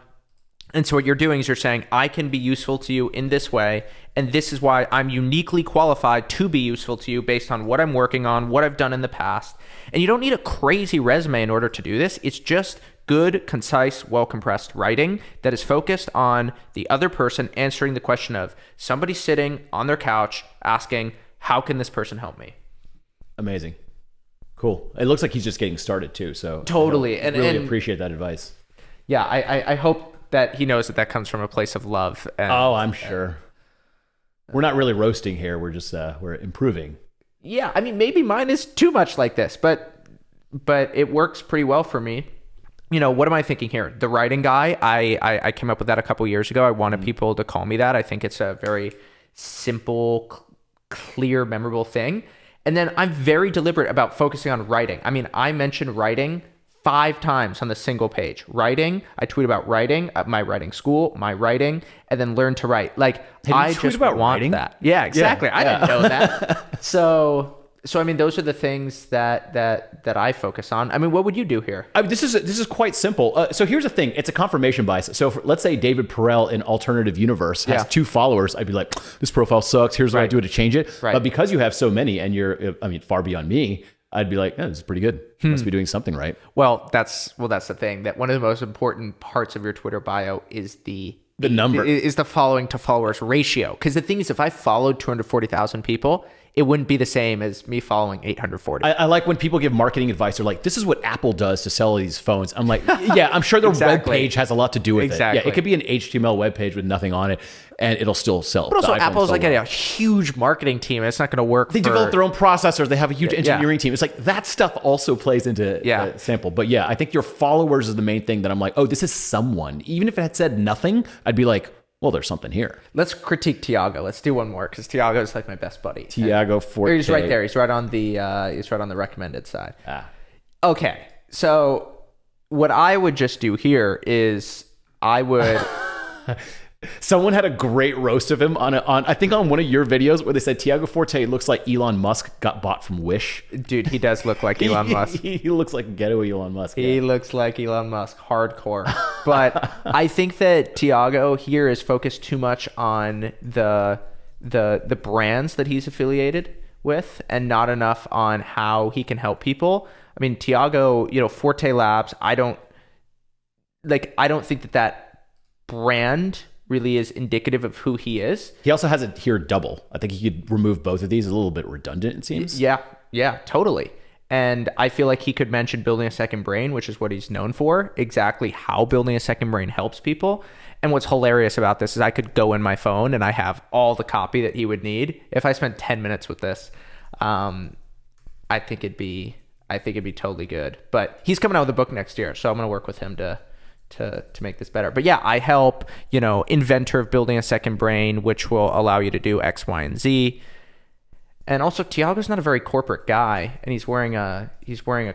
[SPEAKER 2] And so what you're doing is you're saying, I can be useful to you in this way. And this is why I'm uniquely qualified to be useful to you based on what I'm working on, what I've done in the past. And you don't need a crazy resume in order to do this. It's just good, concise, well-compressed writing that is focused on the other person answering the question of somebody sitting on their couch asking, how can this person help me?
[SPEAKER 1] Amazing. Cool. It looks like he's just getting started too. So
[SPEAKER 2] totally.
[SPEAKER 1] I really appreciate that advice.
[SPEAKER 2] Yeah. I hope that he knows that comes from a place of love. And,
[SPEAKER 1] I'm sure. We're not really roasting here. We're just, we're improving.
[SPEAKER 2] Yeah. I mean, maybe mine is too much like this, but it works pretty well for me. What am I thinking here? The writing guy, I came up with that a couple years ago. I wanted people to call me that. I think it's a very simple, clear, memorable thing. And then I'm very deliberate about focusing on writing. I mean, I mentioned writing 5 times on the single page. Writing, I tweet about writing, my writing school, my writing, and then learn to write. Like, I just want
[SPEAKER 1] writing?
[SPEAKER 2] that. Yeah, exactly. I didn't know that. So I mean, those are the things that I focus on. I mean, what would you do here?
[SPEAKER 1] This is quite simple. So here's the thing. It's a confirmation bias. So let's say David Perell in Alternative Universe has 2 followers. I'd be like, this profile sucks. Here's what I do to change it.
[SPEAKER 2] Right.
[SPEAKER 1] But because you have so many and you're, far beyond me, I'd be like, this is pretty good. Must be doing something right.
[SPEAKER 2] Well, that's the thing, that one of the most important parts of your Twitter bio is the
[SPEAKER 1] number.
[SPEAKER 2] Is the following to followers ratio. Because the thing is, if I followed 240,000 people, it wouldn't be the same as me following 840.
[SPEAKER 1] I like when people give marketing advice. They're like, this is what Apple does to sell these phones. I'm like, yeah, I'm sure their web page has a lot to do with it. Yeah, it could be an HTML web page with nothing on it, and it'll still sell.
[SPEAKER 2] But also, Apple's like a huge marketing team. It's not going to work.
[SPEAKER 1] They develop their own processors. They have a huge engineering team. It's like that stuff also plays into the sample. But yeah, I think your followers is the main thing that I'm like, this is someone. Even if it had said nothing, I'd be like, well, there's something here.
[SPEAKER 2] Let's critique Tiago. Let's do one more because Tiago is like my best buddy.
[SPEAKER 1] Tiago Forte.
[SPEAKER 2] He's right there. He's right on the recommended side. Okay, so what I would just do here is I would.
[SPEAKER 1] Someone had a great roast of him on I think on one of your videos where they said Tiago Forte looks like Elon Musk got bought from Wish.
[SPEAKER 2] Dude, he does look like Elon Musk.
[SPEAKER 1] He looks like ghetto Elon Musk.
[SPEAKER 2] He looks like Elon Musk, hardcore. But I think that Tiago here is focused too much on the brands that he's affiliated with and not enough on how he can help people. I mean, Tiago, Forte Labs, I don't think that brand really is indicative of who he is.
[SPEAKER 1] He also has it here double. I think he could remove both of these. It's a little bit redundant, it seems.
[SPEAKER 2] Yeah, totally. And I feel like he could mention building a second brain, which is what he's known for, exactly how building a second brain helps people. And what's hilarious about this is I could go in my phone and I have all the copy that he would need. If I spent 10 minutes with this, I think it'd be totally good. But he's coming out with a book next year, so I'm going to work with him to make this better. But yeah, I help, inventor of building a second brain, which will allow you to do X, Y, and Z. And also, Tiago's not a very corporate guy, and he's wearing a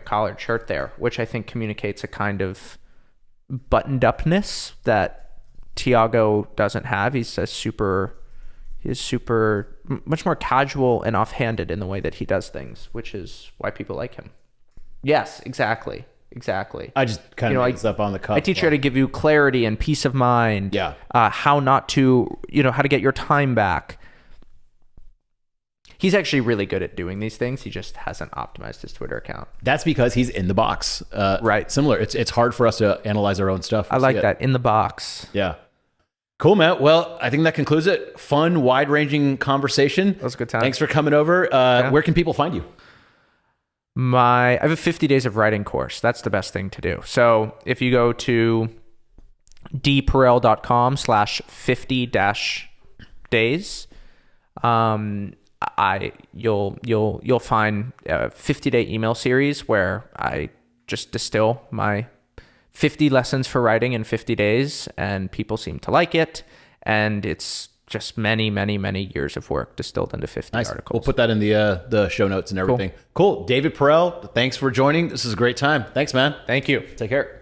[SPEAKER 2] collared shirt there, which I think communicates a kind of buttoned upness that Tiago doesn't have. He's much more casual and offhanded in the way that he does things, which is why people like him. Yes, exactly.
[SPEAKER 1] I just kind of mix up on the cuff.
[SPEAKER 2] I teach you how to give you clarity and peace of mind.
[SPEAKER 1] Yeah.
[SPEAKER 2] How not to, how to get your time back. He's actually really good at doing these things. He just hasn't optimized his Twitter account.
[SPEAKER 1] That's because he's in the box.
[SPEAKER 2] Right.
[SPEAKER 1] Similar. It's hard for us to analyze our own stuff.
[SPEAKER 2] I like that. In the box.
[SPEAKER 1] Yeah. Cool, Matt. Well, I think that concludes it. Fun, wide-ranging conversation.
[SPEAKER 2] That was a good time.
[SPEAKER 1] Thanks for coming over. Where can people find you?
[SPEAKER 2] I have a 50 days of writing course. That's the best thing to do. So if you go to dperell.com/50-days, you'll find a 50-day email series where I just distill my 50 lessons for writing in 50 days, and people seem to like it. And it's just many, many, many years of work distilled into 50
[SPEAKER 1] Nice.
[SPEAKER 2] articles.
[SPEAKER 1] We'll put that in the show notes and everything. Cool. David Perell, thanks for joining. This is a great time. Thanks, man.
[SPEAKER 2] Thank you.
[SPEAKER 1] Take care.